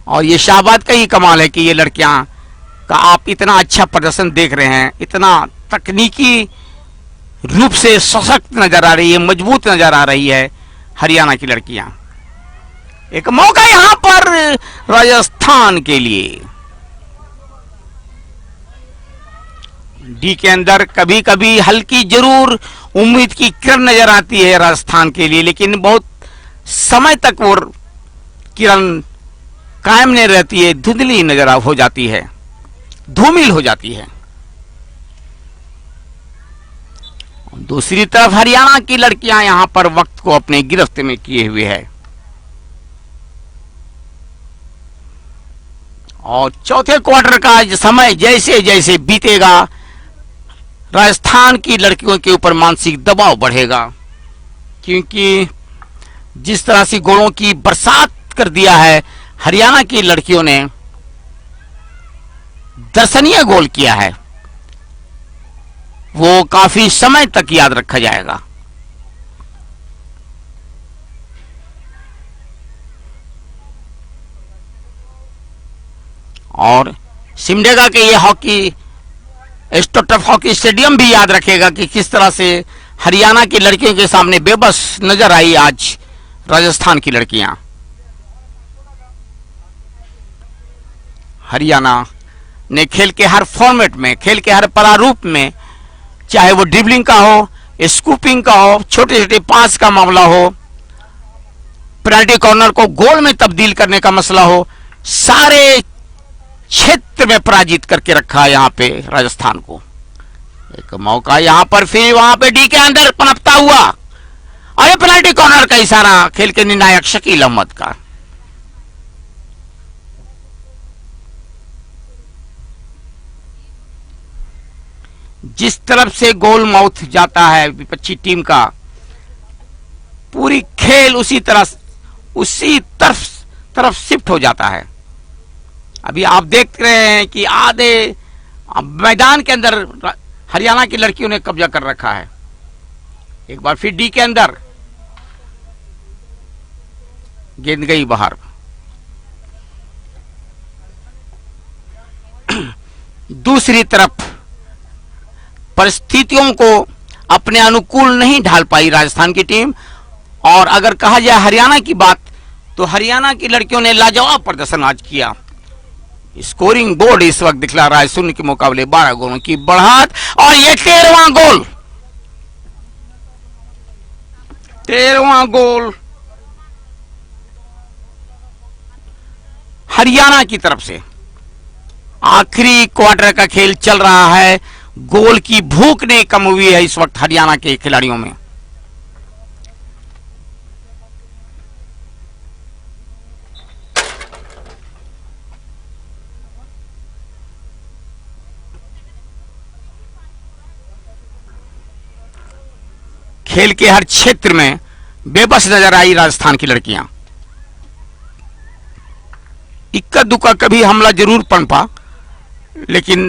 और ये शाहबाद का ही कमाल है कि ये लड़कियां का आप इतना अच्छा प्रदर्शन देख रहे हैं, इतना तकनीकी रूप से सशक्त नजर आ रही है, मजबूत नजर आ रही है हरियाणा की लड़कियां। एक मौका यहां पर राजस्थान के लिए। डी के अंदर कभी कभी हल्की जरूर उम्मीद की किरण नजर आती है राजस्थान के लिए, लेकिन बहुत समय तक वो किरण कायम नहीं रहती है, धुंधली नजर हो जाती है, धूमिल हो जाती है। दूसरी तरफ हरियाणा की लड़कियां यहां पर वक्त को अपने गिरफ्त में किए हुए है। और चौथे क्वार्टर का समय जैसे जैसे बीतेगा, राजस्थान की लड़कियों के ऊपर मानसिक दबाव बढ़ेगा, क्योंकि जिस तरह से गोलों की बरसात कर दिया है हरियाणा की लड़कियों ने, दर्शनीय गोल किया है, वो काफी समय तक याद रखा जाएगा। और सिमडेगा के ये हॉकी स्टोटफ हॉकी स्टेडियम भी याद रखेगा कि किस तरह से हरियाणा की लड़कियों के सामने बेबस नजर आई आज राजस्थान की लड़कियां। हरियाणा ने खेल के हर फॉर्मेट में, खेल के हर प्रारूप में, चाहे वो ड्रिबलिंग का हो, स्कूपिंग का हो, छोटे छोटे पास का मामला हो, पेनल्टी कॉर्नर को गोल में तब्दील करने का मसला हो, सारे क्षेत्र में पराजित करके रखा है यहां पे राजस्थान को। एक मौका यहां पर फिर वहां पे डी के अंदर पनपता हुआ, और ये पेनल्टी कॉर्नर का इशारा खेल के निर्णायक शकील अहमद का। जिस तरफ से गोल माउथ जाता है विपक्षी टीम का, पूरी खेल उसी तरफ शिफ्ट हो जाता है। अभी आप देख रहे हैं कि आधे मैदान के अंदर हरियाणा की लड़कियों ने कब्जा कर रखा है। एक बार फिर डी के अंदर गेंद गई बाहर। दूसरी तरफ परिस्थितियों को अपने अनुकूल नहीं ढाल पाई राजस्थान की टीम, और अगर कहा जाए हरियाणा की बात, तो हरियाणा की लड़कियों ने लाजवाब प्रदर्शन आज किया। स्कोरिंग बोर्ड इस वक्त दिखला रहा है 0 के मुकाबले 12 गोलों की बढ़त, और ये 13वां गोल, 13वां गोल हरियाणा की तरफ से। आखिरी क्वार्टर का खेल चल रहा है, गोल की भूख नहीं कम हुई है इस वक्त हरियाणा के खिलाड़ियों में। खेल के हर क्षेत्र में बेबस नजर आई राजस्थान की लड़कियां। इक्का दुक्का कभी हमला जरूर पनपा, लेकिन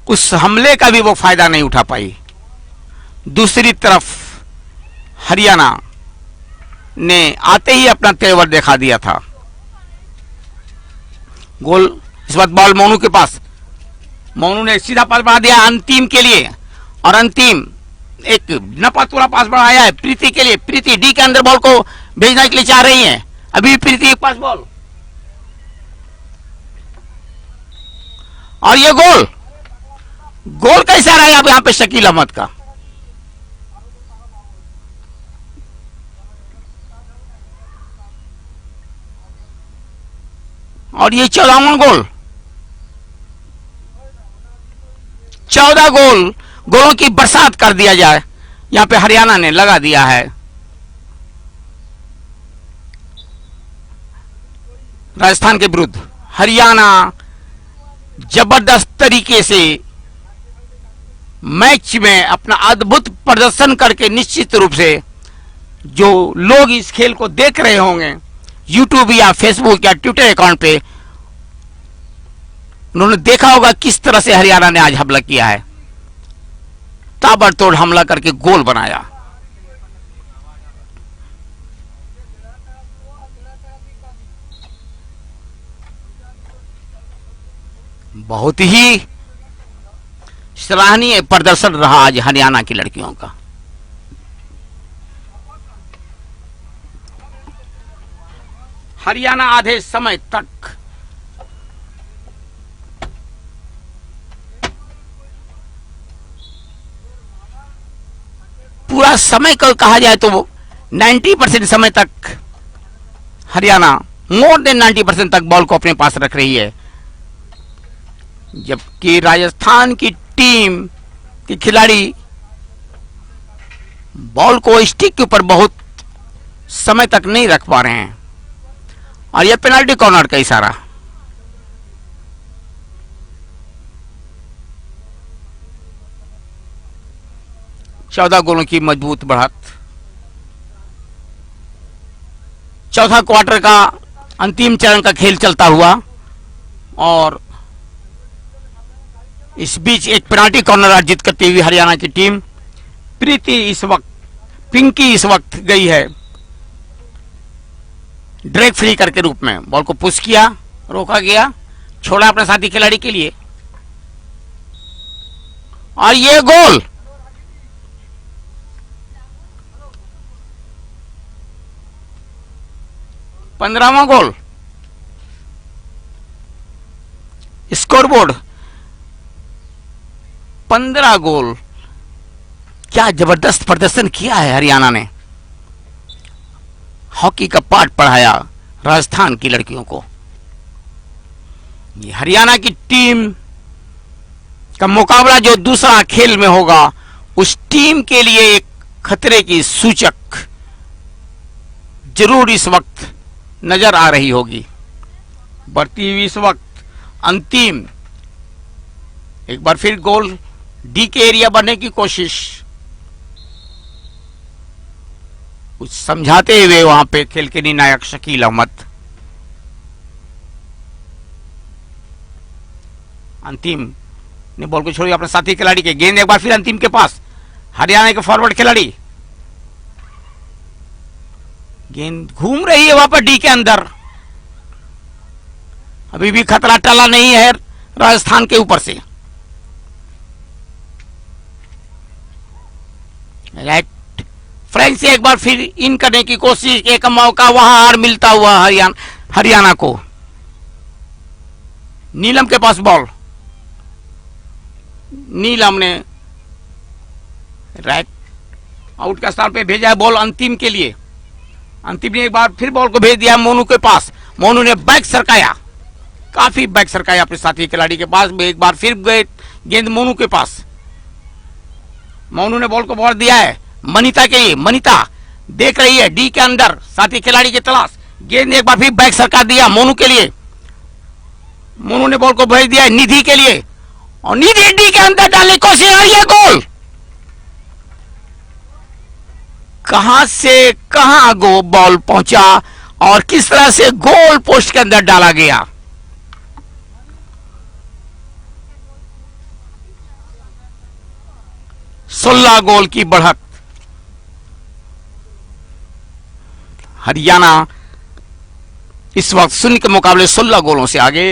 उस हमले का भी वो फायदा नहीं उठा पाई। दूसरी तरफ हरियाणा ने आते ही अपना तेवर दिखा दिया था। गोल इस बात बॉल मोनू के पास, मोनू ने सीधा पास बढ़ा दिया अंतिम के लिए, और अंतिम एक नपातुरा पास बढ़ाया है प्रीति के लिए। प्रीति डी के अंदर बॉल को भेजना के लिए चाह रही है, अभी प्रीति एक पास बॉल, और ये गोल, गोल का इशारा है अब यहां पे शकील अहमद का। और ये 14वां गोल, 14 गोल, गोलों की बरसात कर दिया जाए यहां पे हरियाणा ने लगा दिया है। राजस्थान के विरुद्ध हरियाणा जबरदस्त तरीके से मैच में अपना अद्भुत प्रदर्शन करके निश्चित रूप से जो लोग इस खेल को देख रहे होंगे यूट्यूब या फेसबुक या ट्विटर अकाउंट पे, उन्होंने देखा होगा किस तरह से हरियाणा ने आज हमला किया है। ताबड़तोड़ हमला करके गोल बनाया। बहुत ही सराहनीय प्रदर्शन रहा आज हरियाणा की लड़कियों का। हरियाणा आधे समय तक पूरा समय को कहा जाए तो 90% समय तक हरियाणा, मोर देन 90% तक बॉल को अपने पास रख रही है, जबकि राजस्थान की टीम के खिलाड़ी बॉल को स्टिक के ऊपर बहुत समय तक नहीं रख पा रहे हैं। और यह पेनाल्टी कॉर्नर का इशारा। चौदह गोलों की मजबूत बढ़त। चौथा क्वार्टर का अंतिम चरण का खेल चलता हुआ, और इस बीच एक पेनाल्टी कॉर्नर अर्जित करती हुई हरियाणा की टीम, पिंकी इस वक्त गई है ड्रैग फ्री करके रूप में। बॉल को पुश किया, रोका गया, छोड़ा अपने साथी खिलाड़ी के लिए, और ये गोल। पंद्रहवां गोल। स्कोरबोर्ड 15 गोल। क्या जबरदस्त प्रदर्शन किया है हरियाणा ने। हॉकी का पाठ पढ़ाया राजस्थान की लड़कियों को। ये हरियाणा की टीम का मुकाबला जो दूसरा खेल में होगा, उस टीम के लिए एक खतरे की सूचक जरूर इस वक्त नजर आ रही होगी। बढ़ती हुई इस वक्त अंतिम एक बार फिर गोल, डी के एरिया बनने की कोशिश, कुछ समझाते हुए वहां पे खेल के निर्णायक शकील अहमद। अंतिम ने बॉल को छोड़ी अपने साथी खिलाड़ी के, गेंद एक बार फिर अंतिम के पास, हरियाणा के फॉरवर्ड खिलाड़ी, गेंद घूम रही है वहां पर डी के अंदर। अभी भी खतरा टला नहीं है राजस्थान के ऊपर से। राइट फ्रेंच से एक बार फिर इन करने की कोशिश, एक मौका वहां हार मिलता हुआ हरियाणा को। नीलम के पास बॉल, नीलम ने राइट आउट का स्थान पे भेजा है बॉल अंतिम के लिए। अंतिम ने एक बार फिर बॉल को भेज दिया मोनू के पास। मोनू ने बैक सरकाया, काफी बैक सरकाया अपने साथी खिलाड़ी के पास। एक बार फिर गेंद मोनू के पास। मोनू ने बॉल को बढ़ दिया है मनीता के लिए। मनीता देख रही है डी के अंदर साथी खिलाड़ी की तलाश। गेंद एक बार फिर बैक सरका दिया मोनू के लिए। मोनू ने बॉल को भेज दिया है निधि के लिए, और निधि डी के अंदर डालने की कोशिश, और ये गोल। कहां से कहां गो बॉल पहुंचा और किस तरह से गोल पोस्ट के अंदर डाला गया। सोलह गोल की बढ़त। हरियाणा इस वक्त शून्य के मुकाबले 16 गोलों से आगे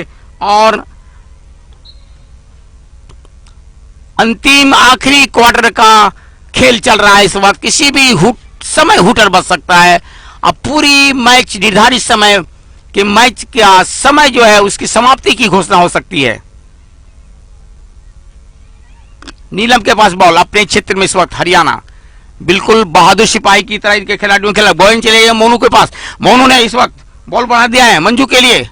और अंतिम आखिरी क्वार्टर का खेल चल रहा है। इस वक्त किसी भी समय हुटर बच सकता है। अब पूरी मैच निर्धारित समय के मैच का समय जो है उसकी समाप्ति की घोषणा हो सकती है। नीलम के पास बॉल अपने क्षेत्र में इस वक्त हरियाणा बिल्कुल बहादुर सिपाही की तरह इनके खिलाड़ियों खेला। बॉलिंग चले गए मोनू के पास। मोनू ने इस वक्त बॉल बढ़ा दिया है मंजू के लिए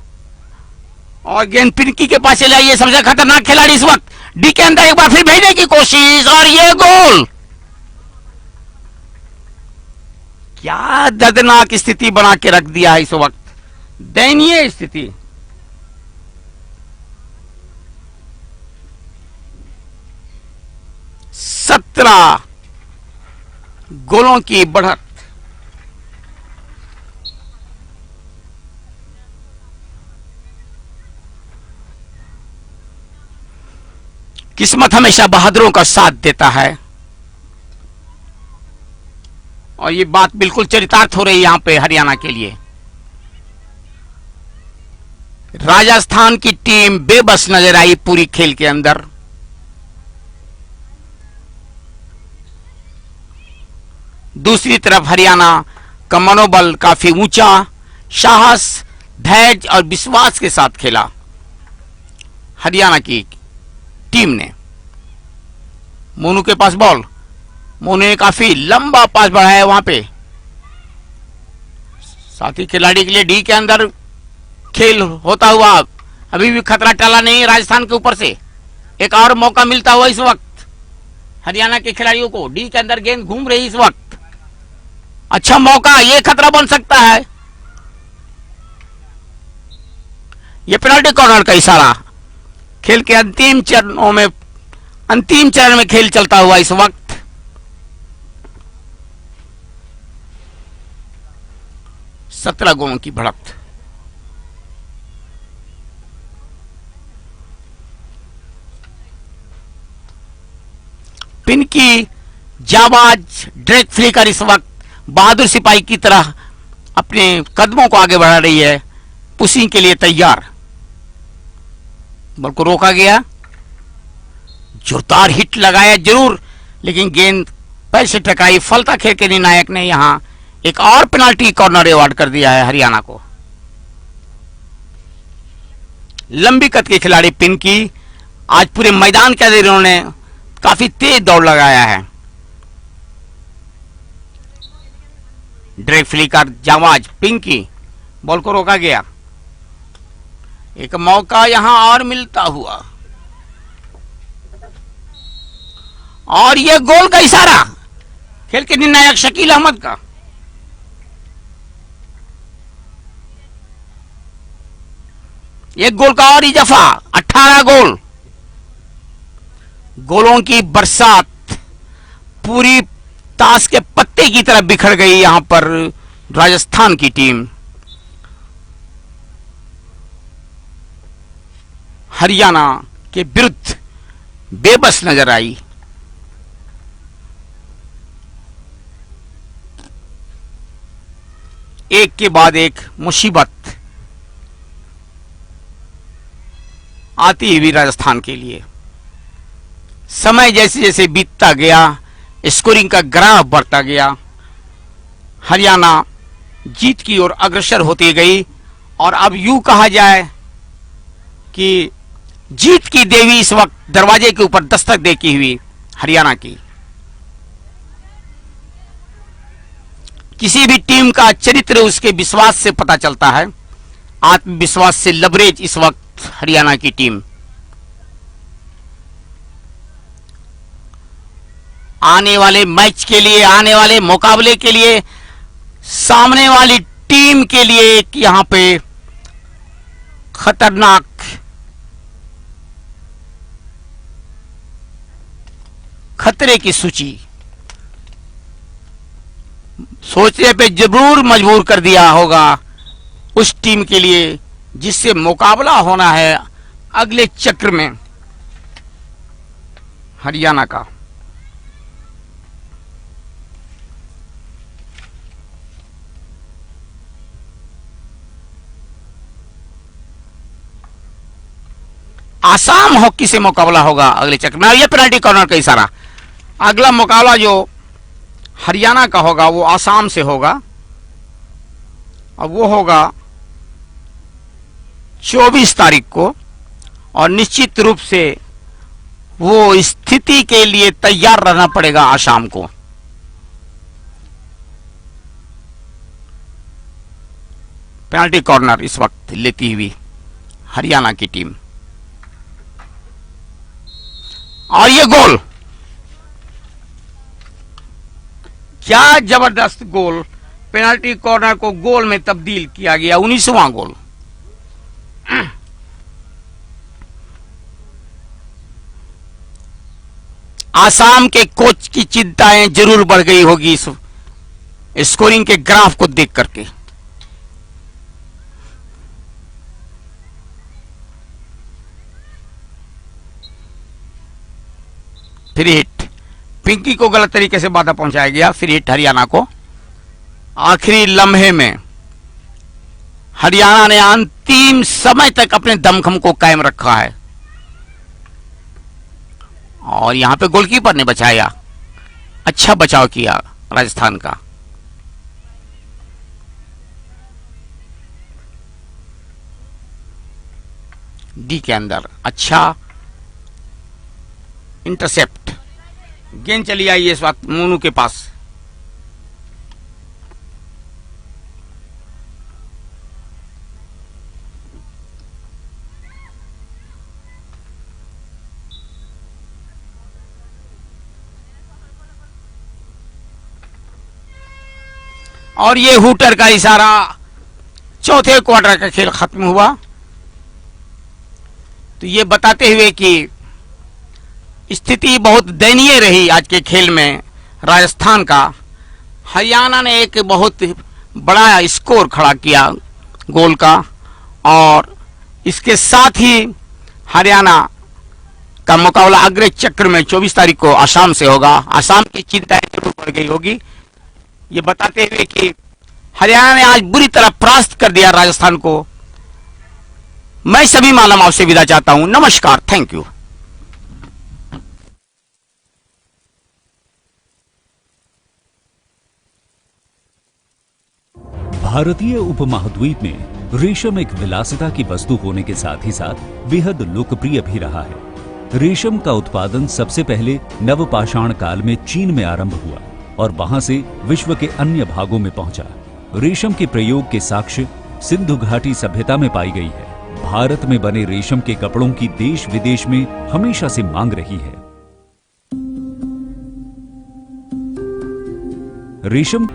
और गेंद पिंकी के पास चले आई। ये सबसे खतरनाक खिलाड़ी इस वक्त डी के अंदर एक बार फिर भेजने की कोशिश और ये गोल। क्या दर्दनाक स्थिति बना के रख दिया है इस वक्त, दयनीय स्थिति। सत्रह गोलों की बढ़त। किस्मत हमेशा बहादुरों का साथ देता है और ये बात बिल्कुल चरितार्थ हो रही है यहां पे हरियाणा के लिए। राजस्थान की टीम बेबस नजर आई पूरी खेल के अंदर। दूसरी तरफ हरियाणा का मनोबल काफी ऊंचा, साहस, धैर्य और विश्वास के साथ खेला हरियाणा की टीम ने। मोनू के पास बॉल। मोनू ने काफी लंबा पास बढ़ाया वहां पे। साथी खिलाड़ी के लिए डी के अंदर खेल होता हुआ अभी भी खतरा टला नहीं राजस्थान के ऊपर से। एक और मौका मिलता हुआ इस वक्त हरियाणा के खिलाड़ियों को। डी के अंदर गेंद घूम रही इस वक्त। अच्छा मौका, ये खतरा बन सकता है। ये पेनल्टी कॉर्नर का इशारा। खेल के अंतिम चरण में खेल चलता हुआ इस वक्त 17 गोलों की बढ़त। पिनकी जाबाज ड्रैग फ्लिकर इस वक्त बहादुर सिपाही की तरह अपने कदमों को आगे बढ़ा रही है, पुशिंग के लिए तैयार। बॉल को रोका गया, जोरदार हिट लगाया जरूर, लेकिन गेंद पैर से टकराई। फलता खेल के निर्णायक ने यहां एक और पेनाल्टी कॉर्नर अवार्ड कर दिया है हरियाणा को। लंबी कद के खिलाड़ी पिनकी आज पूरे मैदान के अंदर इन्होंने काफी तेज दौड़ लगाया है। ड्रैग फ्लिकर जाबाज पिंकी, बॉल को रोका गया। एक मौका यहां और मिलता हुआ और यह गोल का इशारा खेल के निर्णायक शकील अहमद का। एक गोल का और इजाफा, 18 गोल। गोलों की बरसात पूरी ताश के पत्ते की तरह बिखर गई यहां पर राजस्थान की टीम। हरियाणा के विरुद्ध बेबस नजर आई। एक के बाद एक मुसीबत आती हुई राजस्थान के लिए। समय जैसे जैसे बीतता गया, स्कोरिंग का ग्राफ बढ़ता गया, हरियाणा जीत की ओर अग्रसर होती गई और अब यूं कहा जाए कि जीत की देवी इस वक्त दरवाजे के ऊपर दस्तक देती हुई हरियाणा की। किसी भी टीम का चरित्र उसके विश्वास से पता चलता है। आत्मविश्वास से लबरेज इस वक्त हरियाणा की टीम। आने वाले मैच के लिए, आने वाले मुकाबले के लिए, सामने वाली टीम के लिए एक यहां पे खतरनाक खतरे की सूची। सोचने पे जरूर मजबूर कर दिया होगा उस टीम के लिए जिससे मुकाबला होना है अगले चक्र में हरियाणा का। आसाम हॉकी से मुकाबला होगा अगले चक्र में। ये पेनल्टी कॉर्नर का इशारा। अगला मुकाबला जो हरियाणा का होगा वो आसाम से होगा और वो होगा 24 तारीख को, और निश्चित रूप से वो स्थिति के लिए तैयार रहना पड़ेगा आसाम को। पेनल्टी कॉर्नर इस वक्त लेती हुई हरियाणा की टीम, और ये गोल, क्या जबरदस्त गोल। पेनल्टी कॉर्नर को गोल में तब्दील किया गया, 19वां गोल। आसाम के कोच की चिंताएं जरूर बढ़ गई होगी इस स्कोरिंग के ग्राफ को देख करके। फ्री हिट, पिंकी को गलत तरीके से बाधा पहुंचाया गया। फ्री हिट हरियाणा को। आखिरी लम्हे में हरियाणा ने अंतिम समय तक अपने दमखम को कायम रखा है, और यहां पे गोलकीपर ने बचाया। अच्छा बचाव किया राजस्थान का। डी के अंदर अच्छा इंटरसेप्ट। गेंद चली आई इस वक्त मोनू के पास। और ये हुटर का इशारा। चौथे क्वार्टर का खेल खत्म हुआ, तो ये बताते हुए कि स्थिति बहुत दयनीय रही आज के खेल में राजस्थान का। हरियाणा ने एक बहुत बड़ा स्कोर खड़ा किया गोल का, और इसके साथ ही हरियाणा का मुकाबला अगले चक्र में 24 तारीख को आसाम से होगा। आसाम की चिंताएं जरूर बढ़ गई होगी, ये बताते हुए कि हरियाणा ने आज बुरी तरह परास्त कर दिया राजस्थान को। मैं सभी मालूम आपसे विदा चाहता हूं। नमस्कार, थैंक यू। भारतीय उपमहाद्वीप में रेशम एक विलासिता की वस्तु होने के साथ ही साथ बेहद लोकप्रिय भी रहा है। रेशम का उत्पादन सबसे पहले नवपाषाण काल में चीन में आरंभ हुआ और वहां से विश्व के अन्य भागों में पहुंचा। रेशम के प्रयोग के साक्ष्य सिंधु घाटी सभ्यता में पाई गई है। भारत में बने रेशम के कपड़ों की देश विदेश में हमेशा से मांग रही है। रेशम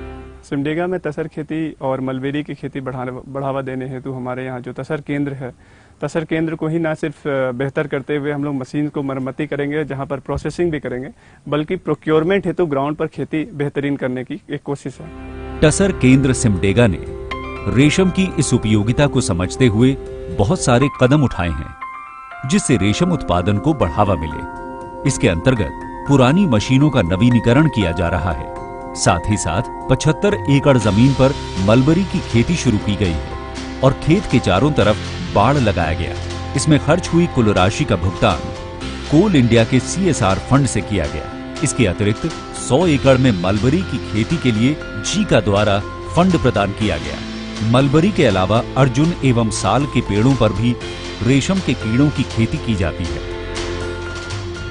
सिमडेगा में तसर खेती और मलबेरी की खेती बढ़ावा देने हेतु हमारे यहाँ जो तसर केंद्र है, तसर केंद्र को ही ना सिर्फ बेहतर करते हुए हम लोग मशीन को मरम्मती करेंगे जहाँ पर प्रोसेसिंग भी करेंगे, बल्कि प्रोक्योरमेंट हेतु ग्राउंड पर खेती बेहतरीन करने की एक कोशिश है। तसर केंद्र सिमडेगा ने रेशम की इस उपयोगिता को समझते हुए बहुत सारे कदम उठाए हैं जिससे रेशम उत्पादन को बढ़ावा मिले। इसके अंतर्गत पुरानी मशीनों का नवीनीकरण किया जा रहा है। साथ ही साथ 75 एकड़ जमीन पर मलबरी की खेती शुरू की गई है और खेत के चारों तरफ बाड़ लगाया गया। इसमें खर्च हुई कुल राशि का भुगतान कोल इंडिया के CSR फंड से किया गया। इसके अतिरिक्त 100 एकड़ में मलबरी की खेती के लिए जीका द्वारा फंड प्रदान किया गया। मलबरी के अलावा अर्जुन एवं साल के पेड़ों पर भी रेशम के कीड़ों की खेती की जाती है।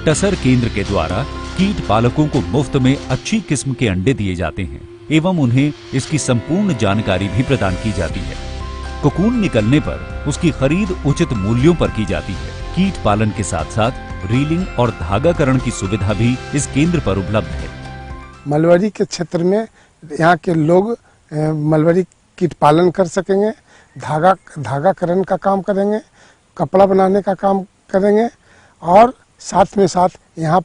टसर केंद्र के द्वारा कीट पालकों को मुफ्त में अच्छी किस्म के अंडे दिए जाते हैं एवं उन्हें इसकी संपूर्ण जानकारी भी प्रदान की जाती है। कोकून निकलने पर उसकी खरीद उचित मूल्यों पर की जाती है। कीट पालन के साथ साथ रीलिंग और धागाकरण की सुविधा भी इस केंद्र पर उपलब्ध है। मलबरी के क्षेत्र में यहाँ के लोग मलबरी कीट पालन कर सकेंगे, धागाकरण का काम करेंगे, कपड़ा बनाने का काम करेंगे और साथ में साथ यहाँ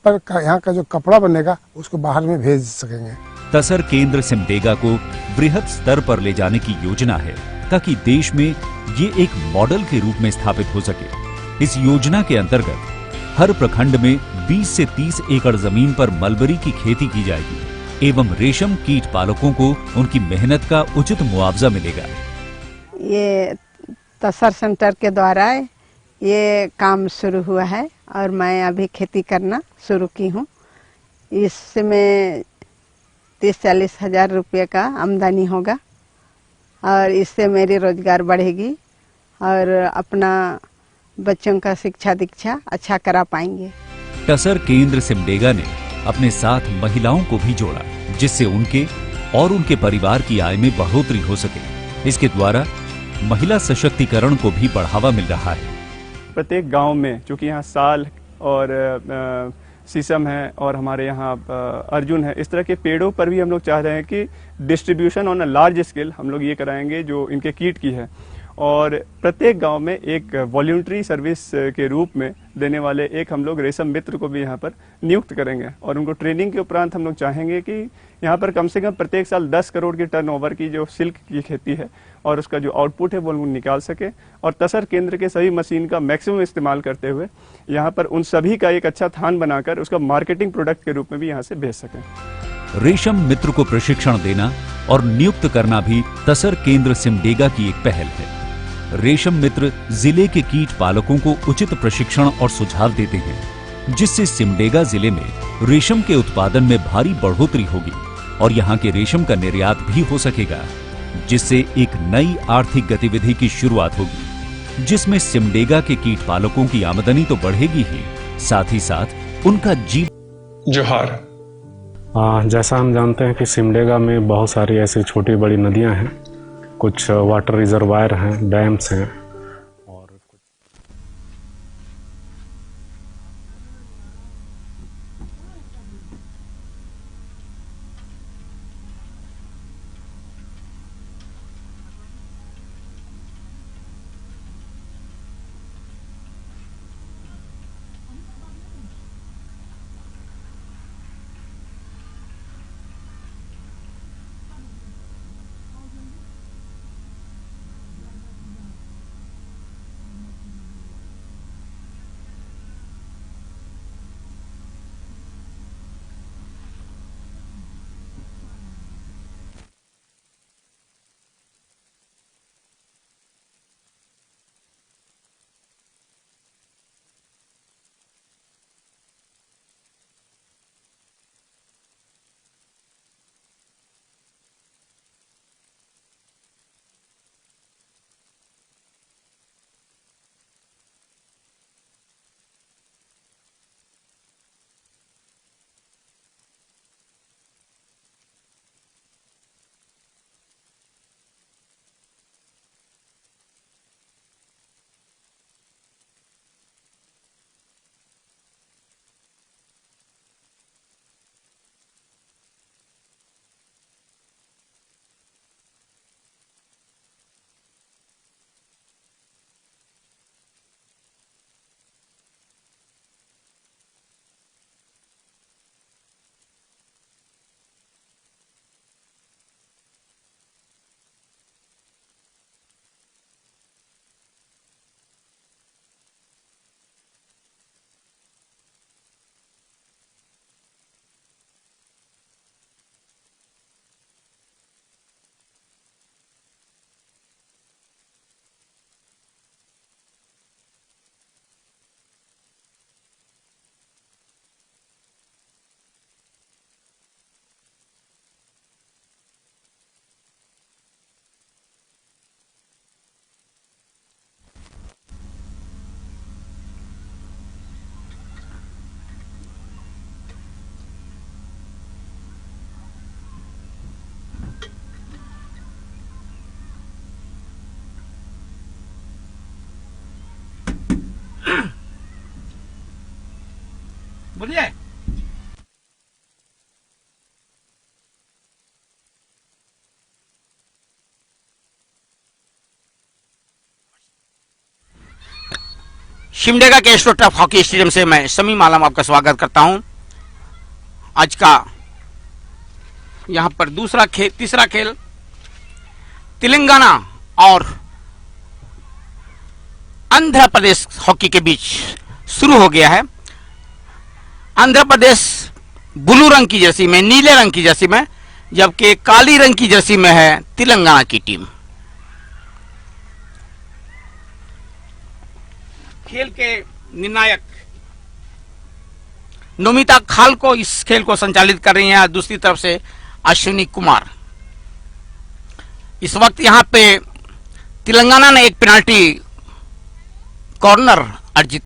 का जो कपड़ा बनेगा उसको बाहर में भेज सकेंगे। तसर केंद्र सिमडेगा को वृहद स्तर पर ले जाने की योजना है ताकि देश में ये एक मॉडल के रूप में स्थापित हो सके। इस योजना के अंतर्गत हर प्रखंड में 20 से 30 एकड़ जमीन पर मलबरी की खेती की जाएगी एवं रेशम कीट पालकों को उनकी मेहनत का उचित मुआवजा मिलेगा। ये तसर सेंटर के द्वारा ये काम शुरू हुआ है और मैं अभी खेती करना शुरू की हूँ। इसमें 30-40 हजार रुपये का आमदनी होगा और इससे मेरी रोजगार बढ़ेगी और अपना बच्चों का शिक्षा दीक्षा अच्छा करा पाएंगे। तसर केंद्र सिमडेगा ने अपने साथ महिलाओं को भी जोड़ा जिससे उनके और उनके परिवार की आय में बढ़ोतरी हो सके। इसके द्वारा महिला सशक्तिकरण को भी बढ़ावा मिल रहा है। प्रत्येक गांव में चूंकि यहाँ साल और शीशम है और हमारे यहाँ अर्जुन है, इस तरह के पेड़ों पर भी हम लोग चाह रहे हैं कि distribution on a large scale हम लोग ये कराएंगे जो इनके कीट की है और प्रत्येक गांव में एक वॉल्यूंटरी सर्विस के रूप में देने वाले एक हम लोग रेशम मित्र को भी यहाँ पर नियुक्त करेंगे और उनको ट्रेनिंग के उपरांत हम लोग चाहेंगे कि यहाँ पर कम से कम प्रत्येक साल 10 करोड़ की टर्नओवर की जो सिल्क की खेती है और उसका जो आउटपुट है वो लोग निकाल सके और तसर केंद्र के सभी मशीन का मैक्सिमम इस्तेमाल करते हुए यहाँ पर उन सभी का एक अच्छा थान बनाकर उसका मार्केटिंग प्रोडक्ट के रूप में भी यहाँ से भेज सकें। रेशम मित्र को प्रशिक्षण देना और नियुक्त करना भी तसर केंद्र सिमडेगा की एक पहल है। रेशम मित्र जिले के कीट पालकों को उचित प्रशिक्षण और सुझाव देते हैं जिससे सिमडेगा जिले में रेशम के उत्पादन में भारी बढ़ोतरी होगी और यहाँ के रेशम का निर्यात भी हो सकेगा जिससे एक नई आर्थिक गतिविधि की शुरुआत होगी जिसमें सिमडेगा के कीट पालकों की आमदनी तो बढ़ेगी ही साथ उनका जीवन। जोहार। जैसा हम जानते हैं कि सिमडेगा में बहुत सारी ऐसी छोटी बड़ी नदियां हैं, कुछ वाटर रिजर्वायर हैं, डैम्स हैं और बोलिए। सिमडेगा के एस्ट्रोटर्फ हॉकी स्टेडियम से मैं समी मालम आपका स्वागत करता हूं। आज का यहां पर तीसरा खेल तेलंगाना और आंध्र प्रदेश हॉकी के बीच शुरू हो गया है। आंध्र प्रदेश ब्लू रंग की जर्सी में, नीले रंग की जर्सी में, जबकि काली रंग की जर्सी में है तेलंगाना की टीम। खेल के निर्णायक नोमिता खालको इस खेल को संचालित कर रही हैं, दूसरी तरफ से अश्विनी कुमार। इस वक्त यहां पे तेलंगाना ने एक पेनाल्टी कॉर्नर अर्जित